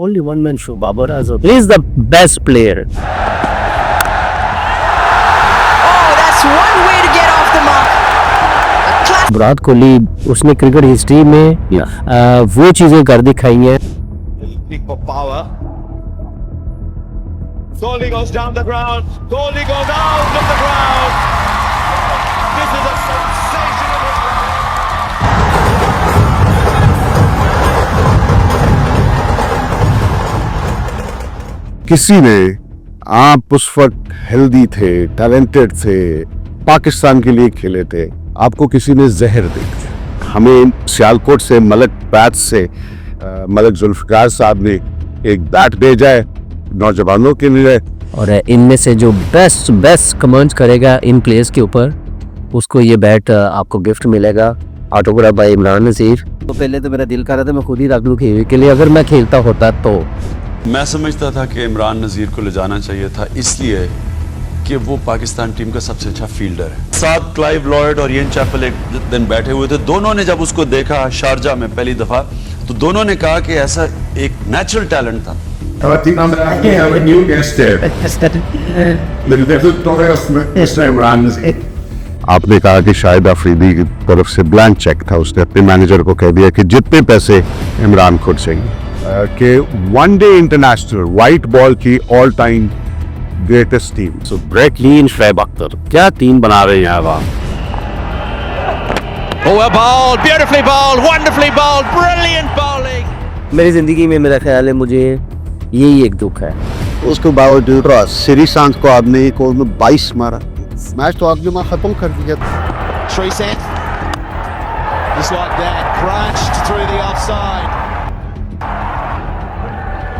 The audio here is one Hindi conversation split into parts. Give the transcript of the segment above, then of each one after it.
only one man show. Babar Azam. He is the best player. Oh, that's one way to get off the mark. Virat Kohli उसने क्रिकेट हिस्ट्री में वो चीजें कर दिखाई हैं. Peak for power. Kohli goes down the ground. Kohli goes out of the ground. This is a sensational. किसी ने आप उस वक्त हेल्दी थे, टैलेंटेड थे, पाकिस्तान के लिए खेले थे, आपको किसी ने जहर दे दिया. हमें सियालकोट से मलक बैट से मलक जुल्फकार साहब ने एक बैट भेजा है नौजवानों के लिए. और इनमें से जो बेस्ट कमेंट्स करेगा इन प्लेयर्स के ऊपर, उसको ये बैट आपको गिफ्ट मिलेगा, ऑटोग्राफ बाय इमरान नज़ीर. तो पहले तो मेरा दिल कर रहा था मैं खुद ही रख लूँ के लिए, अगर मैं खेलता होता तो. मैं समझता था कि इमरान नज़ीर को ले जाना चाहिए था, इसलिए कि वो पाकिस्तान टीम का सबसे अच्छा फील्डर है. साथ क्लाइव लॉयड और इयन चैपल एक दिन बैठे हुए थे. दोनों ने जब उसको देखा शारजा में पहली दफा, तो दोनों ने कहा कि ऐसा एक नेचुरल टैलेंट था. आपने कहा कि शाहिद अफरीदी की तरफ से ब्लैंक चेक था, उसने अपने मैनेजर को कह दिया कि जितने पैसे इमरान खुद चाहिए, कि वनडे इंटरनेशनल व्हाइट बॉल की all time greatest team. So break लीन, शोएब अख्तर, क्या टीम बना रहे हैं यार आप. Oh, well bowled, beautifully bowled, wonderfully bowled, brilliant bowling. मेरी ज़िंदगी में मेरा ख्याल है मुझे यही एक दुख है. उसके बावजूद सीरीज सांस को आपने एक ओवर में 22 मारा. मैच तो आपने वहाँ खत्म कर दिया. Treeseth, just like that, crashed through the offside.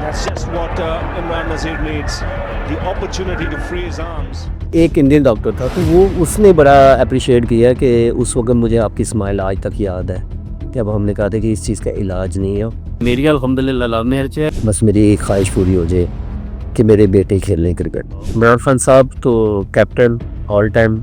That's just what Imran Nazir needs, the opportunity to free his arms. एक इंडियन डॉक्टर था, तो वो उसने बड़ा अप्रिशिएट किया कि उस वक्त मुझे आपकी स्माइल आज तक याद है, कि अब हमने कहा था कि इस चीज़ का इलाज नहीं है. मेरी अल्हम्दुलिल्लाह लव मैरिज है, बस मेरी एक ख्वाहिश पूरी हो जाए कि मेरे बेटे खेलें क्रिकेट. इमरान खान साहब तो captain all time.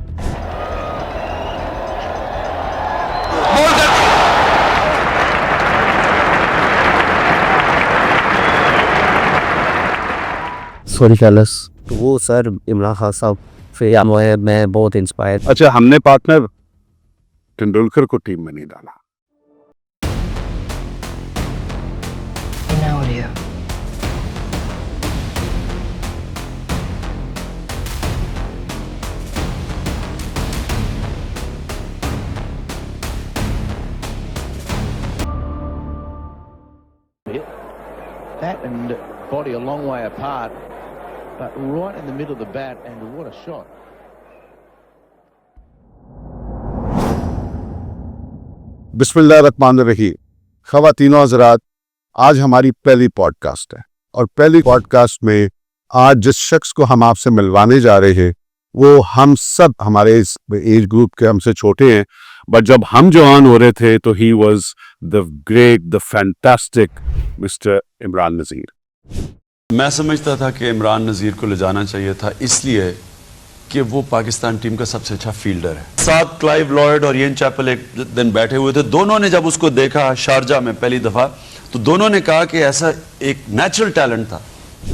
Sorry callus. तो वो सर इमरान खान साहब फिर मैं बहुत इंस्पायर. अच्छा, हमने पार्टनर तेंदुलकर को टीम में नहीं डाला. Now what do you? Bat and body a long way apart, but right in the middle of the bat, and what a shot. बिस्मिल्लाहिर्रहमानिर्रहीम. ख़वातीनो हज़रात, आज हमारी पहली पॉडकास्ट है, और पहली पॉडकास्ट में आज जिस शख्स को हम आपसे मिलवाने जा रहे हैं वो हम सब हमारे इस एज ग्रुप के हमसे छोटे हैं, बट जब हम जवान हो रहे थे तो he was the great, the fantastic mister Imran Nazir. मैं समझता था कि इमरान नज़ीर को ले जाना चाहिए था, इसलिए कि वो पाकिस्तान टीम का सबसे अच्छा फील्डर है. साथ क्लाइव लॉयड और इयन चैपल एक दिन बैठे हुए थे. दोनों ने जब उसको देखा शारजा में पहली दफा, तो दोनों ने कहा कि ऐसा एक नेचुरल टैलेंट था,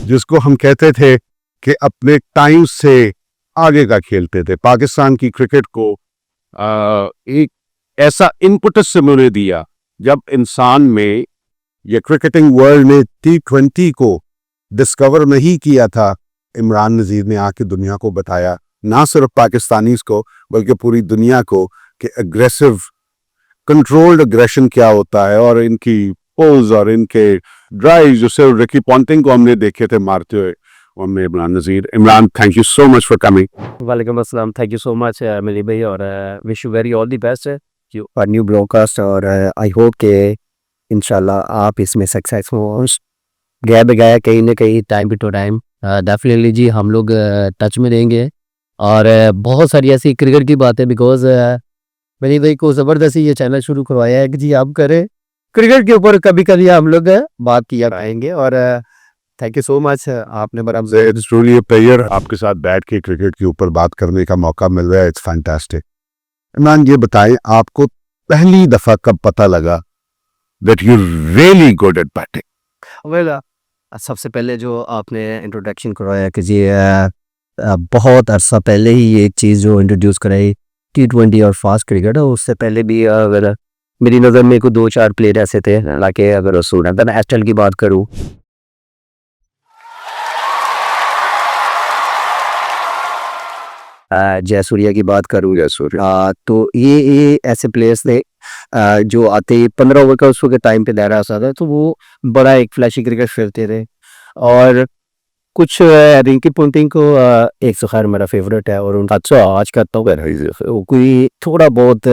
जिसको हम कहते थे कि अपने टाइम से आगे का खेलते थे. पाकिस्तान की क्रिकेट को एक ऐसा इनपुट उन्होंने दिया जब इंसान में ये क्रिकेटिंग वर्ल्ड ने T20 को डिस्कवर नहीं किया था. इमरान नज़ीर ने आके दुनिया को बताया, ना सिर्फ पाकिस्तानीज को बल्कि पूरी दुनिया को, कि एग्रेसिव कंट्रोल्ड एग्रेशन क्या होता है, और इनकी पोज और इनके ड्राइव जो सिर्फ रिकी पॉन्टिंग को हमने देखे थे मारते हुए, हमने Imran Nazir. Imran, thank you so much for coming. वालेकुम अस्सलाम. थैंक यू सो मच मेरी भाई, और wish you very all the best for new broadcast. और आई होप के इंशाल्लाह आप इसमें सक्सेस हो. गया बगैया कहीं ना कहीं टाइम टू टाइम डेफिनेटली जी हम लोग टच में रहेंगे, और बहुत सारी ऐसी क्रिकेट की बातें, बिकॉज मेरी भाई को ज़बरदस्ती ये चैनल शुरू करवाया है कि जी आप करें क्रिकेट के ऊपर, कभी कभी हम लोग बात किया आएंगे. और थैंक यू सो मच, आपने बड़ा ट्रूली अ प्लेजर आपके साथ बैठ के क्रिकेट के ऊपर बात करने का मौका मिल रहा है. It's fantastic. इमरान, ये बताएं आपको पहली दफा कब पता लगा that you're really good at batting? Well, सबसे पहले जो आपने इंट्रोडक्शन करवाया कि जी बहुत अरसा पहले ही ये चीज़ जो इंट्रोड्यूस कराई T20 और फास्ट क्रिकेट, उससे पहले भी अगर मेरी नज़र में को 2-4 प्लेयर ऐसे थे, हालांकि अगर सूरत एस्टल की बात करूँ, जयसूर्या की बात करूँ, तो ये ऐसे प्लेयर्स थे जो आते 15 ओवर का उस वक्त टाइम पे दायरा आता था, तो वो बड़ा एक फ्लैशी क्रिकेट खेलते थे। और कुछ रिंकी पोंटिंग को एक तो खैर मेरा फेवरेट है, और उनका अच्छा आज का तो कोई थोड़ा बहुत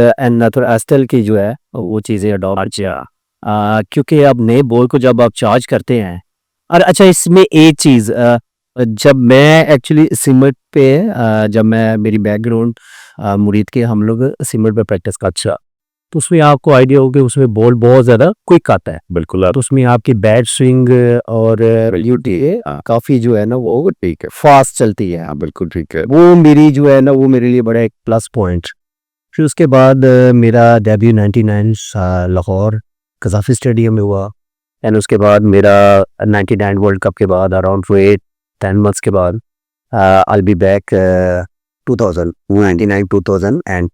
थोड़ा एस्टल की जो है वो चीज़ें अडॉप्ट क्योंकि अब नए बॉल को जब आप चार्ज करते हैं। और अच्छा इसमें एक चीज़, जब मैं एक्चुअली सिमट पे जब मैं मेरी बैकग्राउंड मुरीद के हम लोग सिमट पे प्रैक्टिस का, अच्छा तो उसमें आपको आइडिया होगा उसमें बॉल बहुत ज़्यादा क्विक आता है, बिल्कुल, तो उसमें आपकी बैट स्विंग और यूटी काफ़ी जो है ना वो ठीक है, फास्ट चलती है। हाँ बिल्कुल ठीक है, वो मेरी जो है ना वो मेरे लिए बड़ा एक प्लस पॉइंट। फिर उसके बाद मेरा डेब्यू 99 लाहौर कज़ाफ़ी स्टेडियम में हुआ, एंड उसके बाद मेरा 99 वर्ल्ड कप के बाद अराउंड 8-10 मंथ्स के बाद आई बी बैक 2000 एंड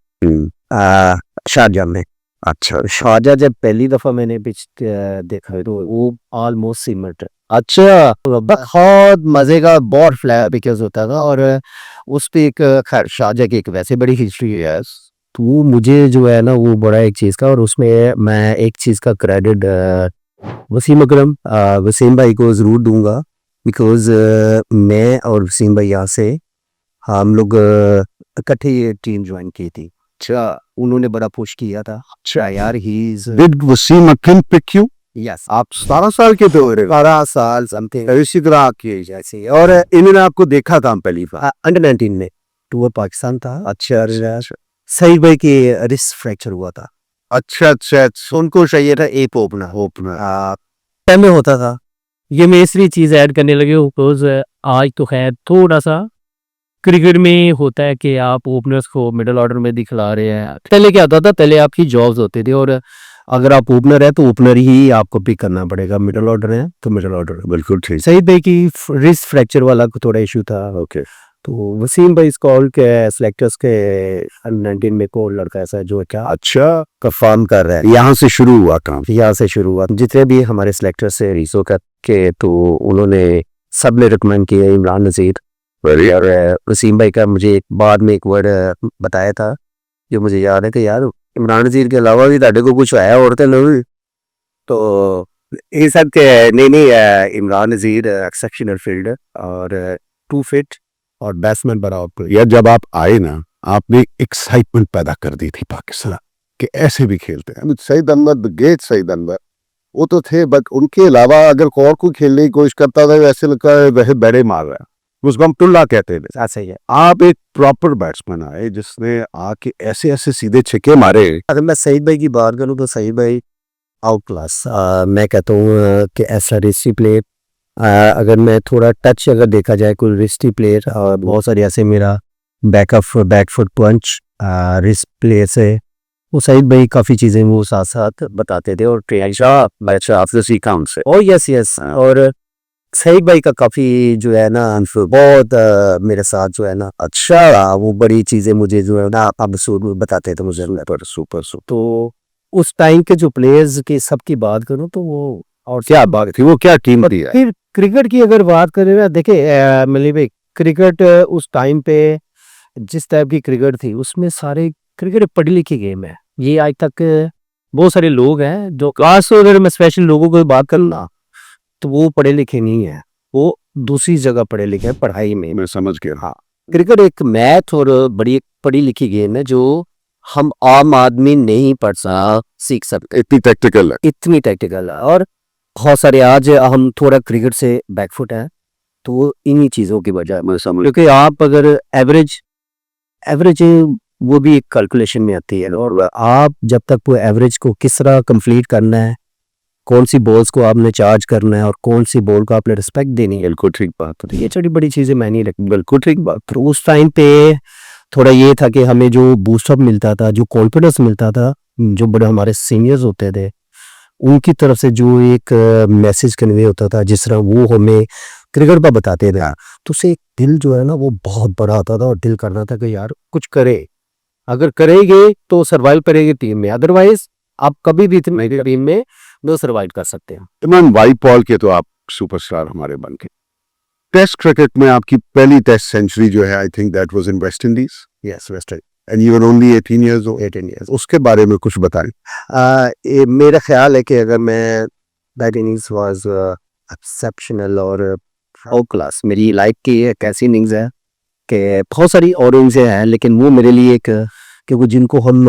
शारजाह में। अच्छा, शारजाह जब पहली दफ़ा मैंने पिच देखा तो वो ऑलमोस्ट सिमट, अच्छा बहुत मज़े का बहुत फ्लैट पिचेस होता था, और उस पे एक खैर शारजाह की एक वैसे बड़ी हिस्ट्री है, तो मुझे जो है ना वो बड़ा एक चीज़ का, और उसमें मैं एक चीज़ का क्रेडिट वसीम अकरम वसीम भाई को ज़रूर दूंगा, बिकॉज मैं और वसीम भाई यहाँ से हम लोग इकट्ठे ये टीम ज्वाइन की थी। अच्छा, उन्होंने बड़ा पुश किया था। अच्छा यार, he is Did Wasim Akram pick you? Yes, आप 17 साल के थे, 12 साल समथिंग इसी तरह आपकी जैसे, और इन्होंने आपको देखा था पहली बार। अंडर 19 में टूर पाकिस्तान था। अच्छा, सईद भाई की रिस्ट फ्रैक्चर हुआ था, अच्छा अच्छा अच्छा, उनको चाहिए था एक ओपनर ओपनर। टाइम में होता था। ये मैं इसलिए चीज़ ऐड करने लगे बिकॉज आज तो खैर थोड़ा सा क्रिकेट में होता है कि आप ओपनर्स को मिडिल ऑर्डर में दिखला रहे हैं। पहले क्या होता था, पहले आपकी जॉब्स होती थी, और अगर आप ओपनर है तो ओपनर ही आपको पिक करना पड़ेगा, मिडिल ऑर्डर है तो मिडिल ऑर्डर। बिल्कुल ठीक। सईद भाई की रिस्ट फ्रैक्चर वाला को थोड़ा इशू था। ओके, तो वसीम भाई इस कॉल के सिलेक्टर्स के 19 में को लड़का ऐसा है जो क्या अच्छा, परफॉर्म कर रहा है। यहाँ से शुरू हुआ काम। यहाँ से शुरू हुआ, जितने भी हमारे सिलेक्टर्स से रीसो का के, तो उन्होंने सब ने रिकमेंड किया इमरान नज़ीर। और वसीम भाई का मुझे एक बाद में एक वर्ड बताया था जो मुझे याद है कि यार इमरान नज़ीर के अलावा भी ताड़े को कुछ आया और नहीं, तो ये सब के नहीं इमरान नज़ीर एक्सेप्शनल फील्डर और टू फिट और बैट्समैन बराबर। यार जब आप आए ना, आपने एक्साइटमेंट पैदा कर दी थी पाकिस्तान कि ऐसे भी खेलते हैं। सईद अनवर, द ग्रेट सईद अनवर, वो तो थे, बट उनके अलावा अगर और कोई खेलने की कोशिश करता था वैसे लगता है वह बड़े मार रहा है, उसको हम टुल्ला कहते हैं। सही है, आप एक प्रॉपर बैट्समैन आए जिसने आके ऐसे ऐसे सीधे छक्के मारे। अगर मैं सईद भाई की बात करूँ तो सईद भाई आउट क्लास, मैं कहता हूँ कि ऐसा रिस्टी प्लेयर, अगर मैं थोड़ा टच अगर देखा जाए कोई रिस्टी प्लेयर, और बहुत सारे ऐसे मेरा बैकफुट पंच रिस्ट प्लेयर से, वो सईद भाई काफ़ी चीज़ें वो साथ साथ बताते थे, और यस, और सईद भाई का काफ़ी जो है ना बहुत मेरे साथ जो है ना अच्छा, वो बड़ी चीज़ें मुझे जो है ना अब बताते थे मुझे। सुपर। तो उस टाइम के जो प्लेयर्स की सबकी बात करूं तो वो, और क्या बात थी, वो क्या टीम थी। फिर क्रिकेट की अगर बात करें ना, देखिए मतलब भाई क्रिकेट उस टाइम पे जिस टाइप की क्रिकेट थी उसमें सारे क्रिकेट पढ़ी लिखी गेम है। ये आज तक बहुत सारे लोग हैं जो खास, अगर मैं स्पेशल लोगों की बात करूँ ना, तो वो पढ़े लिखे नहीं है, वो दूसरी जगह पढ़े लिखे हैं पढ़ाई में। मैं समझ गया। हाँ, क्रिकेट एक मैथ और बड़ी पढ़ी लिखी गेम है जो हम आम आदमी नहीं सीख सकते, इतनी टैक्टिकल है, और बहुत सारे आज हम थोड़ा क्रिकेट से बैकफुट हैं, तो इन्हीं चीज़ों की वजह मैं समझ, क्योंकि आप अगर एवरेज वो भी एक कैलकुलेशन में आती है, और आप जब तक वो एवरेज को किस तरह कंप्लीट करना है, कौन सी बॉल्स को आपने चार्ज करना है और कौन सी बॉल को आपने रिस्पेक्ट देनी है, बिल्कुल ठीक बात। तो ये छोटी बड़ी चीज़ें मैं नहीं रखती, बिल्कुल ठीक बात। तो उस टाइम पे थोड़ा ये था कि हमें जो बूस्टअप मिलता था, जो कॉन्फिडेंस मिलता था, जो बड़े हमारे सीनियर्स होते थे उनकी तरफ से जो एक मैसेज कन्वे होता था, जिस तरह वो हमें क्रिकेट पर बताते थे, तो उससे एक दिल जो है ना वो बहुत बड़ा आता था और दिल करना था कि यार कुछ करे, अगर करेंगे तो सर्वाइव करेंगे टीम में, अदरवाइज आप कभी भी टीम में नो सर्वाइव कर सकते हैं। इमरान वाई पॉल के तो आप सुपरस्टार हमारे बन के। टेस्ट क्रिकेट में आपकी पहली टेस्ट सेंचुरी जो है, I think that was in West Indies, yes west and you were only 18 years old. 18 years। उसके बारे में कुछ बताएं। मेरा ख्याल है कि अगर मैं दैट इनिंग्स वाज एक्सेप्शनल और टॉप क्लास, मेरी लाइफ की एक ऐसी इनिंग्स है कि बहुत सारी और इनिंग्स हैं लेकिन वो मेरे लिए एक, क्योंकि जिनको हम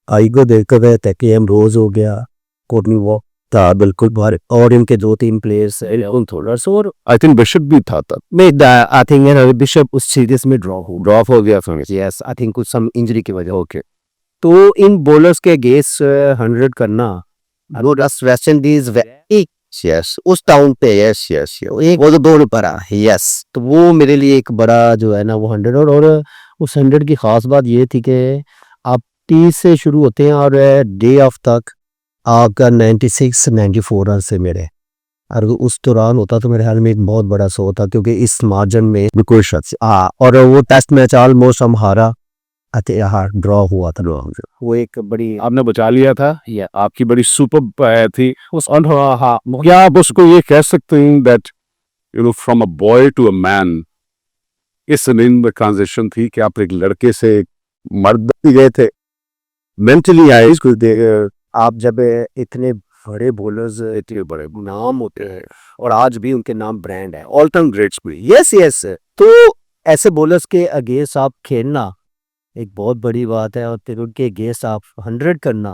आईगो देखकर गए थे कि हम रोज हो गया, कोर्टनी वॉक था बिल्कुल बाहर, और इनके 2-3 प्लेयर्स थोड़र्स, और आई थिंक बिशप भी था तब। मैं आई थिंक बिशप उस सीरीज में ड्रॉप हो गया फिर, यस आई थिंक कुछ सम इंजरी की वजह। ओके, तो इन बॉलर्स के अगेंस्ट 100 करना, वेस्ट इंडीज यस उस टाउन पे, यस यस एक वो तो दौड़ पड़ा, यस तो वो मेरे लिए एक बड़ा जो है ना वो 100, और उस 100 की खास बात ये थी कि आप 30 से शुरू होते हैं और डे ऑफ तक आपका 96-94 रन से मेरे, और उस दौरान होता तो मेरे ख्याल में एक बहुत बड़ा सो था, क्योंकि इस मार्जिन में कोई शख्स और वो टेस्ट मैच ऑलमोस्ट हम हारा, ड्रॉ हुआ था, वो एक बड़ी आपने बचा लिया था, या आपकी बड़ी सुपर थी उस क्या आप उसको ये कह सकते हैं that you know from a boy to a man, इस इनिंग में ट्रांजिशन थी कि आप एक लड़के से एक मर्द भी गए थे मेंटली आए इसको आप जब इतने बड़े बॉलर्स, इतने बड़े नाम होते हैं और आज भी उनके नाम ब्रांड है, ऑल टाइम ग्रेट्स भी। यस यस, तो ऐसे बॉलर्स के अगेंस्ट आप खेलना एक बहुत बड़ी बात है, और फिर उनके अगेंस्ट आप 100 करना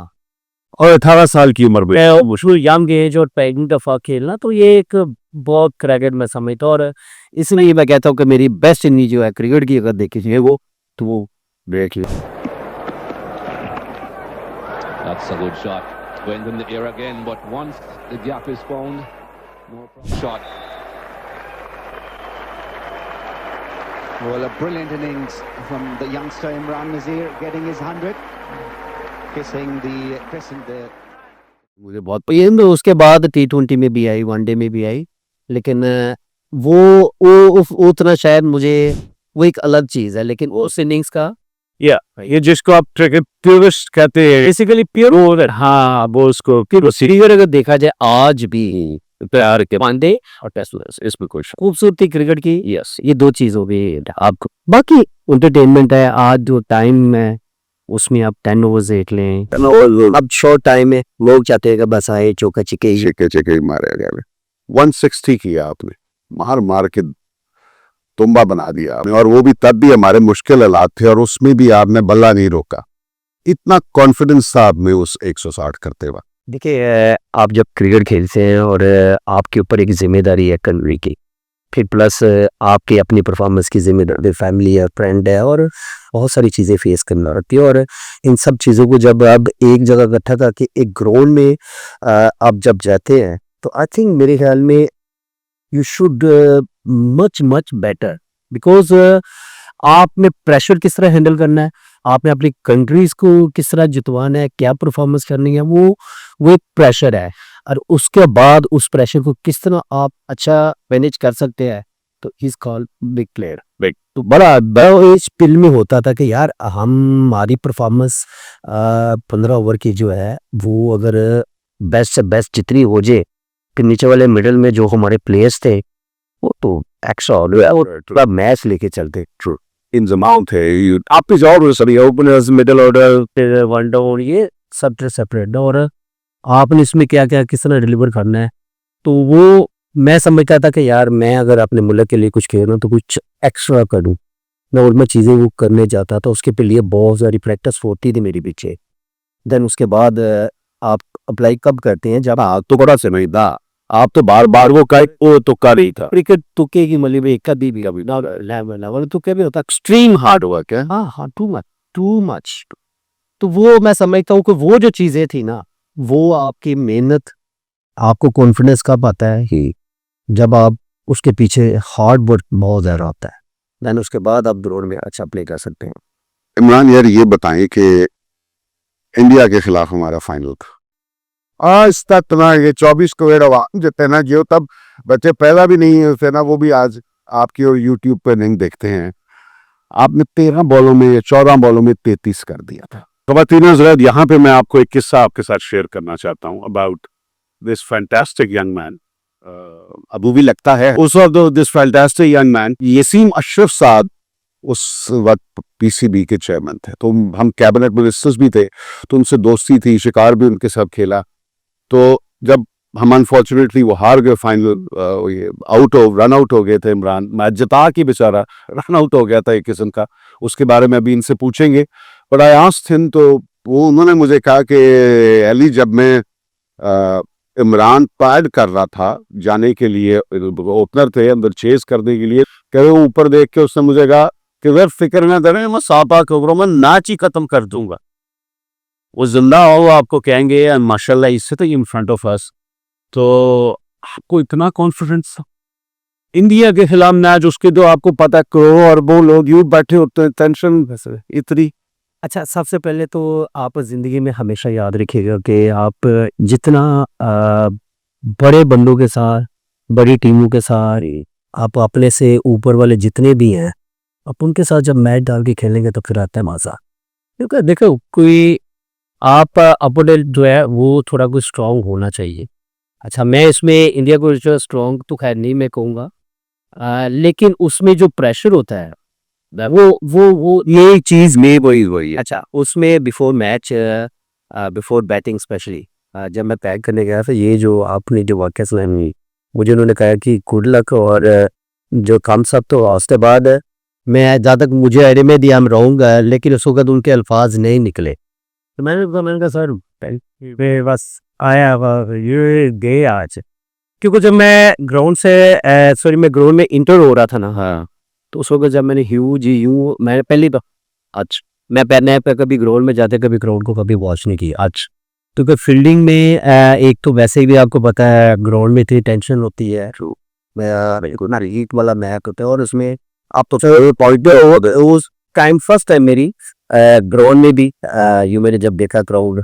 और 18 साल की उम्र में मुश्किल यंग एज और पहली दफा खेलना, तो ये एक बहुत क्रिकेट में समझता हूँ, और इसलिए मैं कहता हूँ कि मेरी बेस्ट इनिंग जो है क्रिकेट की अगर देखी जाए वो, तो वो देख लिया। That's a good shot. Went in the air again, but once the gap is found, no problem. Shot. Well, a brilliant innings from the youngster Imran Nazir, getting his 100, kissing the. मुझे बहुत ये उसके बाद T20 में भी आई, वनडे में भी आई, लेकिन वो उतना शायद मुझे वो एक अलग चीज है, लेकिन उस इनिंग्स का ये जिसको आप क्रिकेट प्योरिस्ट कहते हैं, बेसिकली प्योर, हाँ वो उसको फिगर अगर देखा जाए आज भी प्यार के वनडे और टेस्ट इसमें कोई खूबसूरती क्रिकेट की, यस ये दो चीज हो गई आपको, बाकी एंटरटेनमेंट है। आज जो टाइम है उसमें आप 10 ओवर्स देख लें, अब शॉर्ट टाइम में लोग चाहते हैं कि बस आए चौका चिके मारे गए। 160 किया आपने, मार के तुम्बा बना दिया आपने, और वो भी तब भी हमारे मुश्किल हालात थे और उसमें भी आपने बल्ला नहीं रोका। इतना कॉन्फिडेंस था आप में उस 160 करते वक्त। देखिए आप जब क्रिकेट खेलते हैं और आपके ऊपर एक जिम्मेदारी है कंट्री की, फिर प्लस आपकी अपनी परफॉर्मेंस की जिम्मेदारी, फैमिली है, फ्रेंड है, और बहुत सारी चीज़ें फेस करना रहती है, और इन सब चीज़ों को जब आप एक जगह इकट्ठा करके एक ग्राउंड में आप जब जाते हैं, तो आई थिंक मेरे ख्याल में you should much better, because आपने प्रेशर किस तरह हैंडल करना है, आपने अपनी कंट्रीज को किस तरह जितवाना है, क्या परफॉर्मेंस करनी है, वो एक प्रेशर है, और उसके बाद उस प्रेशर को किस तरह आप अच्छा मैनेज कर सकते हैं, तो is called big player. Big। तो बड़ा इस फिल्म में होता था कि यार हमारी परफॉर्मेंस 15 ओवर की जो है वो अगर बेस्ट से बेस्ट जितनी हो जाए, फिर नीचे वाले मिडिल में जो हमारे प्लेयर्स थे वो तो एक्स्ट्रा मैच लेके चलते। ट्रू, इन जमाउंट थे, आप is always openers, middle order, one down, ये सब सेपरेट, और आपने इसमें क्या क्या किस तरह डिलीवर करना है, तो वो मैं समझता था कि यार मैं अगर अपने मुल्क के लिए कुछ खेल रहा हूँ तो कुछ एक्स्ट्रा करूँ, मैं और मैं चीज़ें वो करने जाता था, उसके पे लिए बहुत सारी प्रैक्टिस होती थी मेरे पीछे। देन उसके बाद आप अप्लाई कब करते हैं जब आप तो बड़ा समय था, आप तो बार वो तो कर ही था। क्रिकेट तुक्के की मली में कभी भी ना लेवल तुक्के भी होता, एक्सट्रीम हार्ड वर्क है। हाँ टू मच। तो वो मैं समझता हूँ कि वो जो चीज़ें थी ना, वो आपकी मेहनत, आपको कॉन्फिडेंस कब आता है कि जब आप उसके पीछे हार्ड वर्क बहुत ज़्यादा आता है, देन उसके बाद आप ग्राउंड में अच्छा प्ले कर सकते हैं। इमरान यार ये बताएं कि इंडिया के खिलाफ हमारा फाइनल था आज तक ना ये 24 करोड़ आवाम जितने ना जो तब बच्चे पैदा भी नहीं होते ना, वो भी आज आपकी और यूट्यूब पे नहीं देखते हैं। आपने 13 बॉलों में 14 बॉलों में 33 कर दिया था। ख़वातीन हज़रात, यहाँ पे मैं आपको एक किस्सा आपके साथ शेयर करना चाहता हूँ about this fantastic young man. अबू भी लगता है उस वक्त this fantastic young man Yasim Ashraf sahab उस वक्त पीसीबी के चेयरमैन थे, तो हम कैबिनेट मिनिस्टर्स भी थे, तो उनसे दोस्ती थी, शिकार भी उनके साथ खेला। तो जब हम अनफॉर्चुनेटली वो हार गए फाइनल, ये रन आउट हो गए थे इमरान, मैच जिता के बेचारा रन आउट हो गया था एक किस्म का, उसके बारे में अभी इनसे पूछेंगे। बट आई आस्क्ड हिम, तो वो उन्होंने मुझे कहा कि अली, जब मैं इमरान पैड कर रहा था जाने के लिए, ओपनर थे अंदर चेस करने के लिए, कह रहे ऊपर देख के उसने मुझे कहा कि वह फिक्र ना करें, मैं सापा खबरों में नाच ही खत्म कर दूंगा, वो जिंदा हो आपको कहेंगे माशाल्लाह इससे तो इन फ्रंट ऑफ अस। तो आपको इतना कॉन्फिडेंस इंडिया के खिलाफ मैच, उसके तो आपको पता करोड़ों अरबों लोग यूं बैठे होते हैं, टेंशन इतनी। अच्छा, सबसे पहले तो आप ज़िंदगी में हमेशा याद रखिएगा कि आप जितना बड़े बंदों के साथ, बड़ी टीमों के साथ, आप अपने से ऊपर वाले जितने भी हैं, आप उनके साथ जब मैच डाल के खेलेंगे तो फिर आता है मज़ा। क्योंकि देखो, कोई आप अपोनेंट जो है वो थोड़ा कुछ स्ट्रांग होना चाहिए। अच्छा, मैं इसमें इंडिया को जो स्ट्रांग तो खैर नहीं मैं कहूँगा, लेकिन उसमें जो प्रेशर होता है वो ये चीज में वही अच्छा, उसमें before match, before batting specially, जब मैं पैक करने गया था, ये जो आपने जो वाक़या सुनाई मुझे, उन्होंने कहा कि गुड लक और जो थम्स अप, तो उसके बाद मैं जहाँ तक मुझे आइडिया में दिया, मैं रहूँगा, लेकिन उस वक्त उनके अल्फाज नहीं निकले। तो मैंने कहा सर मैं बस आया ये गए आज, क्योंकि जब मैं ग्राउंड से सॉरी मैं ग्राउंड में इंटर हो रहा था ना, हाँ, तो उस वक्त जब मैंने मैंने पहली बार आज मैं पहले पे कभी ग्राउंड में जाते, कभी ग्राउंड को कभी वॉच नहीं की आज, क्योंकि फील्डिंग में एक तो वैसे भी आपको पता है ग्राउंड में इतनी टेंशन होती है, ना हीट वाला मैच होता है, और उसमें आप तो पॉइंट उस टाइम फर्स्ट टाइम मेरी ग्राउंड में भी यूं मैंने जब देखा क्राउड,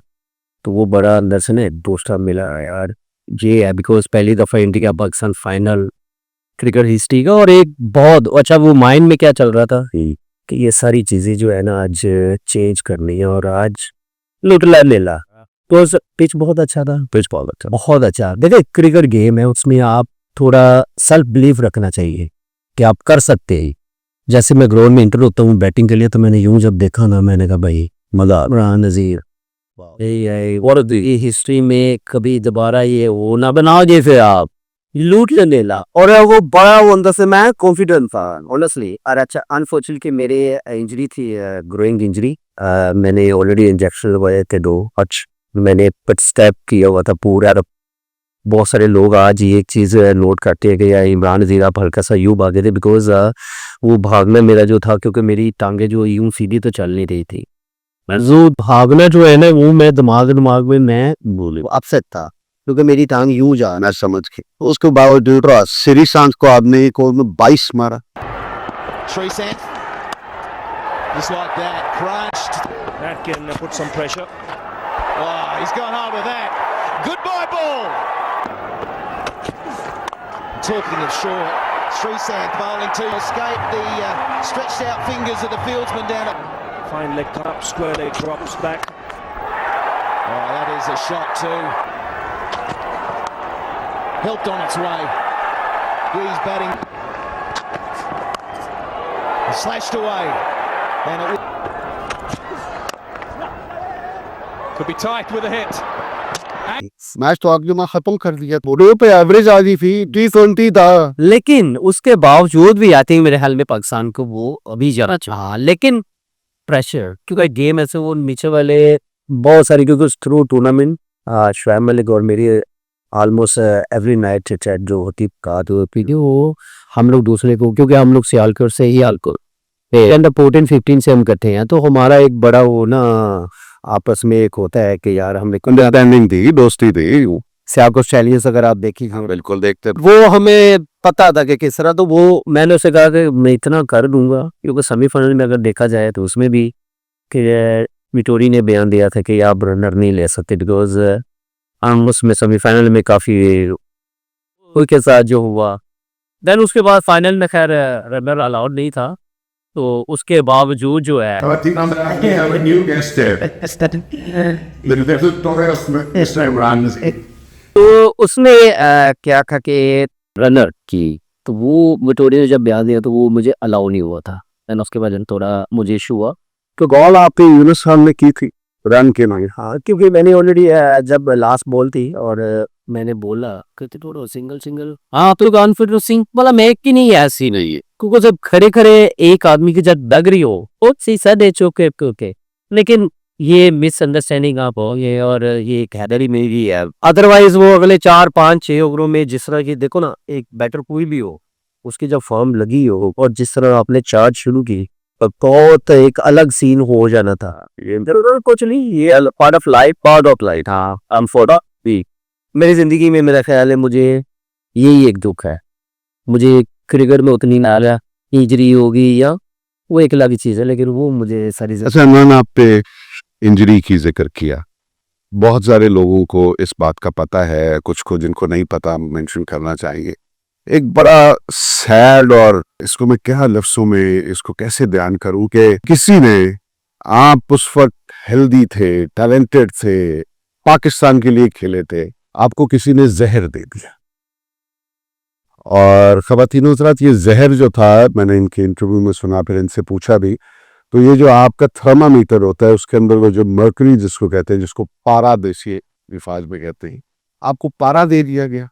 तो वो बड़ा अंदर से ना दोस्ता मिला यार, ये है बिकॉज पहली दफ़ा India Pakistan final cricket history का, और एक बहुत अच्छा वो माइंड में क्या चल रहा था कि ये सारी चीज़ें जो है ना आज चेंज करनी है, और आज लुटला लेला तो पिच बहुत अच्छा था, पिच बहुत अच्छा। देखिए क्रिकेट गेम है, उसमें आप थोड़ा सेल्फ बिलीव रखना चाहिए कि आप कर सकते हैं। जैसे मैं ग्राउंड में इंटर होता हूँ बैटिंग के लिए, तो मैंने यूं जब देखा ना, मैंने कहा भाई मजा, इमरान नज़ीर ये हिस्ट्री में कभी दोबारा ये वो ना बनाओगे, फिर आप लूट लेने ला, और वो बड़ा वो अंदर से मैं कॉन्फिडेंट था ऑनेस्टली। और अच्छा, अनफॉर्चुनेटली मेरे इंजरी थी, ग्रोइंग इंजरी, मैंने ऑलरेडी इंजेक्शन लगवाए थे 2, मैंने पिट स्टेप किया हुआ था पूरा। बहुत सारे लोग आज ये एक चीज़ नोट करते हैं कि यार इमरान नज़ीर आप हल्का सा यूँ भागे थे, बिकॉज वो भागना मेरा जो था, क्योंकि मेरी टांगे जो यूँ सीधी तो चल नहीं रही थी, जो भागना जो है ना वो मैं दिमाग में मैं बोले अपसेट था, क्योंकि मेरी टांग यूं जा, मैं समझ के उसके बावजूद श्रीशांत को आपने एक ओवर में 22 मारा। Sreesanth, just like that, crunched. That can put some pressure. Oh, he's gone hard with that. Goodbye ball. Talking of short, Sreesanth bowling to escape the stretched out fingers of the fieldsman down at. Fine leg cut up, square leg drops back. Oh, that is a shot too. Helped on its way. He's batting. Slashed away. And it could be tight with a hit. Match तो आगे में खत्म कर दिया, बोर्डो पे एवरेज आ गई थी, T20 था, लेकिन उसके बावजूद भी आई थिंक मेरे ख्याल में पाकिस्तान को वो अभी जाना चाहा, लेकिन प्रेशर क्योंकि गेम ऐसे वो नीचे वाले बहुत सारी, क्योंकि थ्रू टूर्नामेंट शुएब मलिक और मेरी ऑलमोस्ट एवरी नाइट चैट जो होती वो हम लोग दूसरे को, क्योंकि हम लोग सियालकोट से ही आलकोट 14-15 से हम करते हैं, तो हमारा एक बड़ा वो ना आपस में एक होता है कि यार हमने अंडरस्टैंडिंग थी, दोस्ती थी। सियालकोट चैलेंज अगर आप देखी, हाँ बिल्कुल देखते, वो हमें पता था कि किस तरह, तो वो मैंने उसे कहा कि मैं इतना कर दूंगा, क्योंकि सेमीफाइनल में अगर देखा जाए तो उसमें भी कि विटोरी ने बयान दिया था कि आप रनर नहीं ले सकते, बिकॉज हम उसमें सेमीफाइनल में काफ़ी के साथ जो हुआ, देन उसके बाद फाइनल में खैर रनर अलाउड नहीं था, तो उसके बावजूद जो है तो उसमें क्या था कि रनर की, तो वो विक्टोरिया ने जब बयान दिया तो वो मुझे अलाउ नहीं हुआ था, देन उसके बाद थोड़ा मुझे इशू हुआ। तो गॉल आपके यूनुस खान ने की थी रन के नहीं। हाँ, क्योंकि मैंने ऑलरेडी जब लास्ट बॉल थी और मैंने बोला कहते थोड़ा सिंगल सिंगल, हाँ तो कॉन्फिडेंस सिंह बोला मैं कि नहीं ऐसी नहीं है, क्योंकि जब खड़े खड़े एक आदमी की जब दग रही हो वो सी सदे चौके के, लेकिन ये मिसअंडरस्टैंडिंग आप हो ये, और ये एक हैदरी में भी है। अदरवाइज वो अगले 4-5-6 ओवरों में जिस तरह की देखो ना, एक बैटर कोई भी हो उसकी जब फॉर्म लगी हो और जिस तरह आपने चार्ज शुरू की, तो बहुत एक अलग सीन हो जाना था। ये कुछ नहीं, ये पार्ट ऑफ लाइफ। हाँ, आई एम फॉर द मेरी जिंदगी में मेरा ख्याल है मुझे यही एक दुख है, मुझे क्रिकेट में उतनी ना इंजरी होगी या वो एक अलग चीज है, लेकिन वो मुझे सारी अच्छा इमरान, आप पे इंजरी की जिक्र किया, बहुत सारे लोगों को इस बात का पता है, कुछ को जिनको नहीं पता मेंशन करना चाहेंगे। एक बड़ा सैड, और इसको मैं क्या लफ्जों में इसको कैसे बयान करूं कि किसी ने, आप उस वक्त हेल्दी थे, टैलेंटेड थे, पाकिस्तान के लिए खेले थे, आपको किसी ने जहर दे दिया। और ख़वातीन हज़रात, ये जहर जो था मैंने इनके इंटरव्यू में सुना, फिर इनसे पूछा भी, तो ये जो आपका थर्मामीटर होता है उसके अंदर वो जो मर्करी जिसको कहते हैं, जिसको पारा देसी विफाज में कहते हैं, आपको पारा दे दिया गया।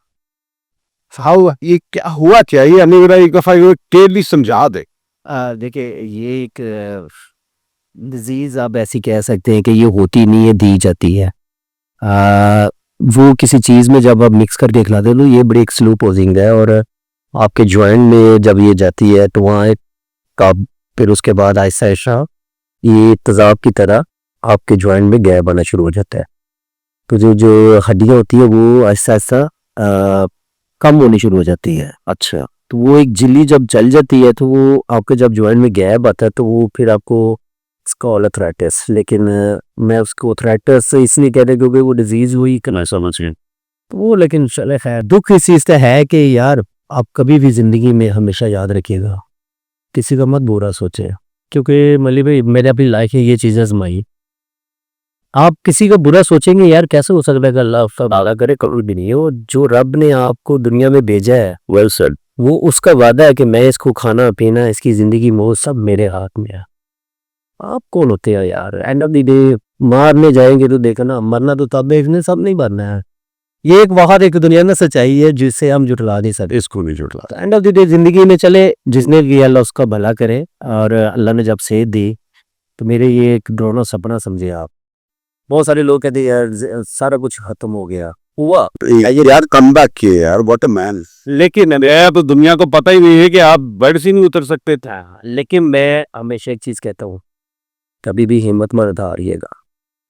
हाउ, ये क्या हुआ, क्या ये हमें मेरा एक दफा क्लियरली समझा दे। देखिए ये एक डिजीज आप ऐसी कह सकते हैं कि ये होती नहीं है, दी जाती है। वो किसी चीज़ में जब आप मिक्स करके खिलाते हो तो ये बड़ी एक स्लो पोजिंग है, और आपके जॉइंट में जब ये जाती है तो वहाँ एक कब, फिर उसके बाद आहिस्ता आहिस्ता ये तेज़ाब की तरह आपके जॉइंट में गैप आना शुरू हो जाता है, तो जो जो हड्डियाँ होती है वो आहिस्ता आहिस्ता कम होनी शुरू हो जाती है। अच्छा, तो वो एक झिल्ली जब चल जाती है तो वो आपके जब जॉइंट में गैप आता है तो वो फिर आपको इसका अर्थराइटिस, लेकिन मैं उसको अर्थराइटिस इसलिए कहते हैं क्योंकि वो डिजीज हुई कि मैं समझ गया तो वो, लेकिन चले खैर, दुख इस चीज़ का है कि यार आप कभी भी ज़िंदगी में हमेशा याद रखिएगा, किसी का मत बुरा सोचे, क्योंकि मली भाई मैंने अपनी लाइफ में ये चीज़ें आजमाई, आप किसी का बुरा सोचेंगे यार कैसे हो सकता है कि अल्लाह आपका वादा करे, कभी भी नहीं है। वो जो रब ने आपको दुनिया में भेजा है, वेल सेड, वो उसका वादा है कि मैं इसको खाना पीना, इसकी ज़िंदगी मौत सब मेरे हाथ में है। आप कौन होते हैं यार, एंड ऑफ द डे मारने जाएंगे तो देखना, मरना तो तब है, इसने सब नहीं मरना है। ये एक बहुत एक दुनिया में सच्चाई है जिससे हम जुटला नहीं सकते, इसको नहीं जुटला। एंड ऑफ द डे जिंदगी में चले जिसने किया अल्लाह उसका भला करे, और अल्लाह ने जब सेहत दी तो मेरे ये एक ड्रोना सपना समझे आप। बहुत सारे लोग कहते हैं यार सारा कुछ खत्म हो गया, हुआ यार कम बैक किए यार, व्हाट अ मैन। लेकिन तो दुनिया को पता ही नहीं है कि आप बेड से नहीं उतर सकते थे। लेकिन मैं हमेशा एक चीज कहता हूँ, कभी भी हिम्मत मत हारिएगा,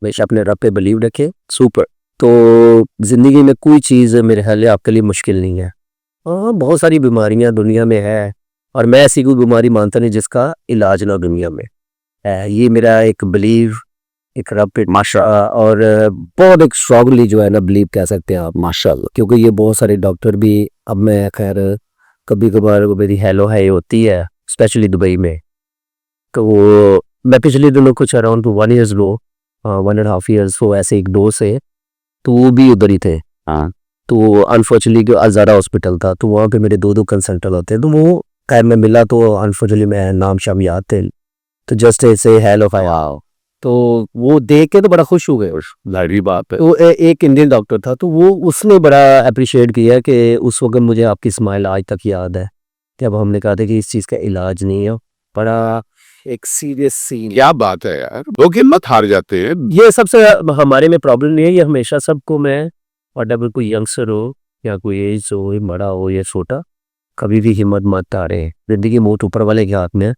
हमेशा अपने रब पे बिलीव रखे। सुपर, तो जिंदगी में कोई चीज़ मेरे ख्याल है आपके लिए मुश्किल नहीं है। हाँ, बहुत सारी बीमारियां दुनिया में है, और मैं ऐसी कोई बीमारी मानता नहीं जिसका इलाज ना दुनिया में है। ये मेरा एक बिलीव, एक रब पे माशा, और बहुत एक स्ट्रांगली जो है ना बिलीव कह सकते हैं आप, माशाल्लाह, क्योंकि ये बहुत सारे डॉक्टर भी, अब मैं खैर कभी कभार मेरी हेलो है होती है स्पेशली दुबई में, तो वो मैं पिछले दिनों कुछ अराउंड 1 ईयर्स लो 1.5 ईयर्स वो ऐसे एक दोस्त है, तो वो भी उधर ही थे। हाँ, तो अनफॉर्चुनेटली अजारा हॉस्पिटल था, तो वहाँ पे मेरे 2 कंसल्टेंट होते हैं, तो वो खैर मैं मिला तो अनफॉर्चुनेटली मैं नाम शाम याद थे, तो जस्ट ऐसे हेलो फाया, तो वो देख के तो बड़ा खुश हो गए। जाहिर बात है। तो एक इंडियन डॉक्टर था, तो वो उसने बड़ा अप्रिशिएट किया कि उस वक्त मुझे आपकी स्माइल आज तक याद है, जब हमने कहा था कि इस चीज़ का इलाज नहीं है। बड़ा एक सीरियस सीन। क्या बात है यार, लोग हिम्मत हार जाते हैं। ये सबसे हमारे में प्रॉब्लम नहीं है, ये हमेशा सबको मैं, और कोई यंगस्टर हो या कोई एज हो, बड़ा हो या छोटा, कभी भी हिम्मत मत हारे, जिंदगी मौत ऊपर वाले के हाथ में,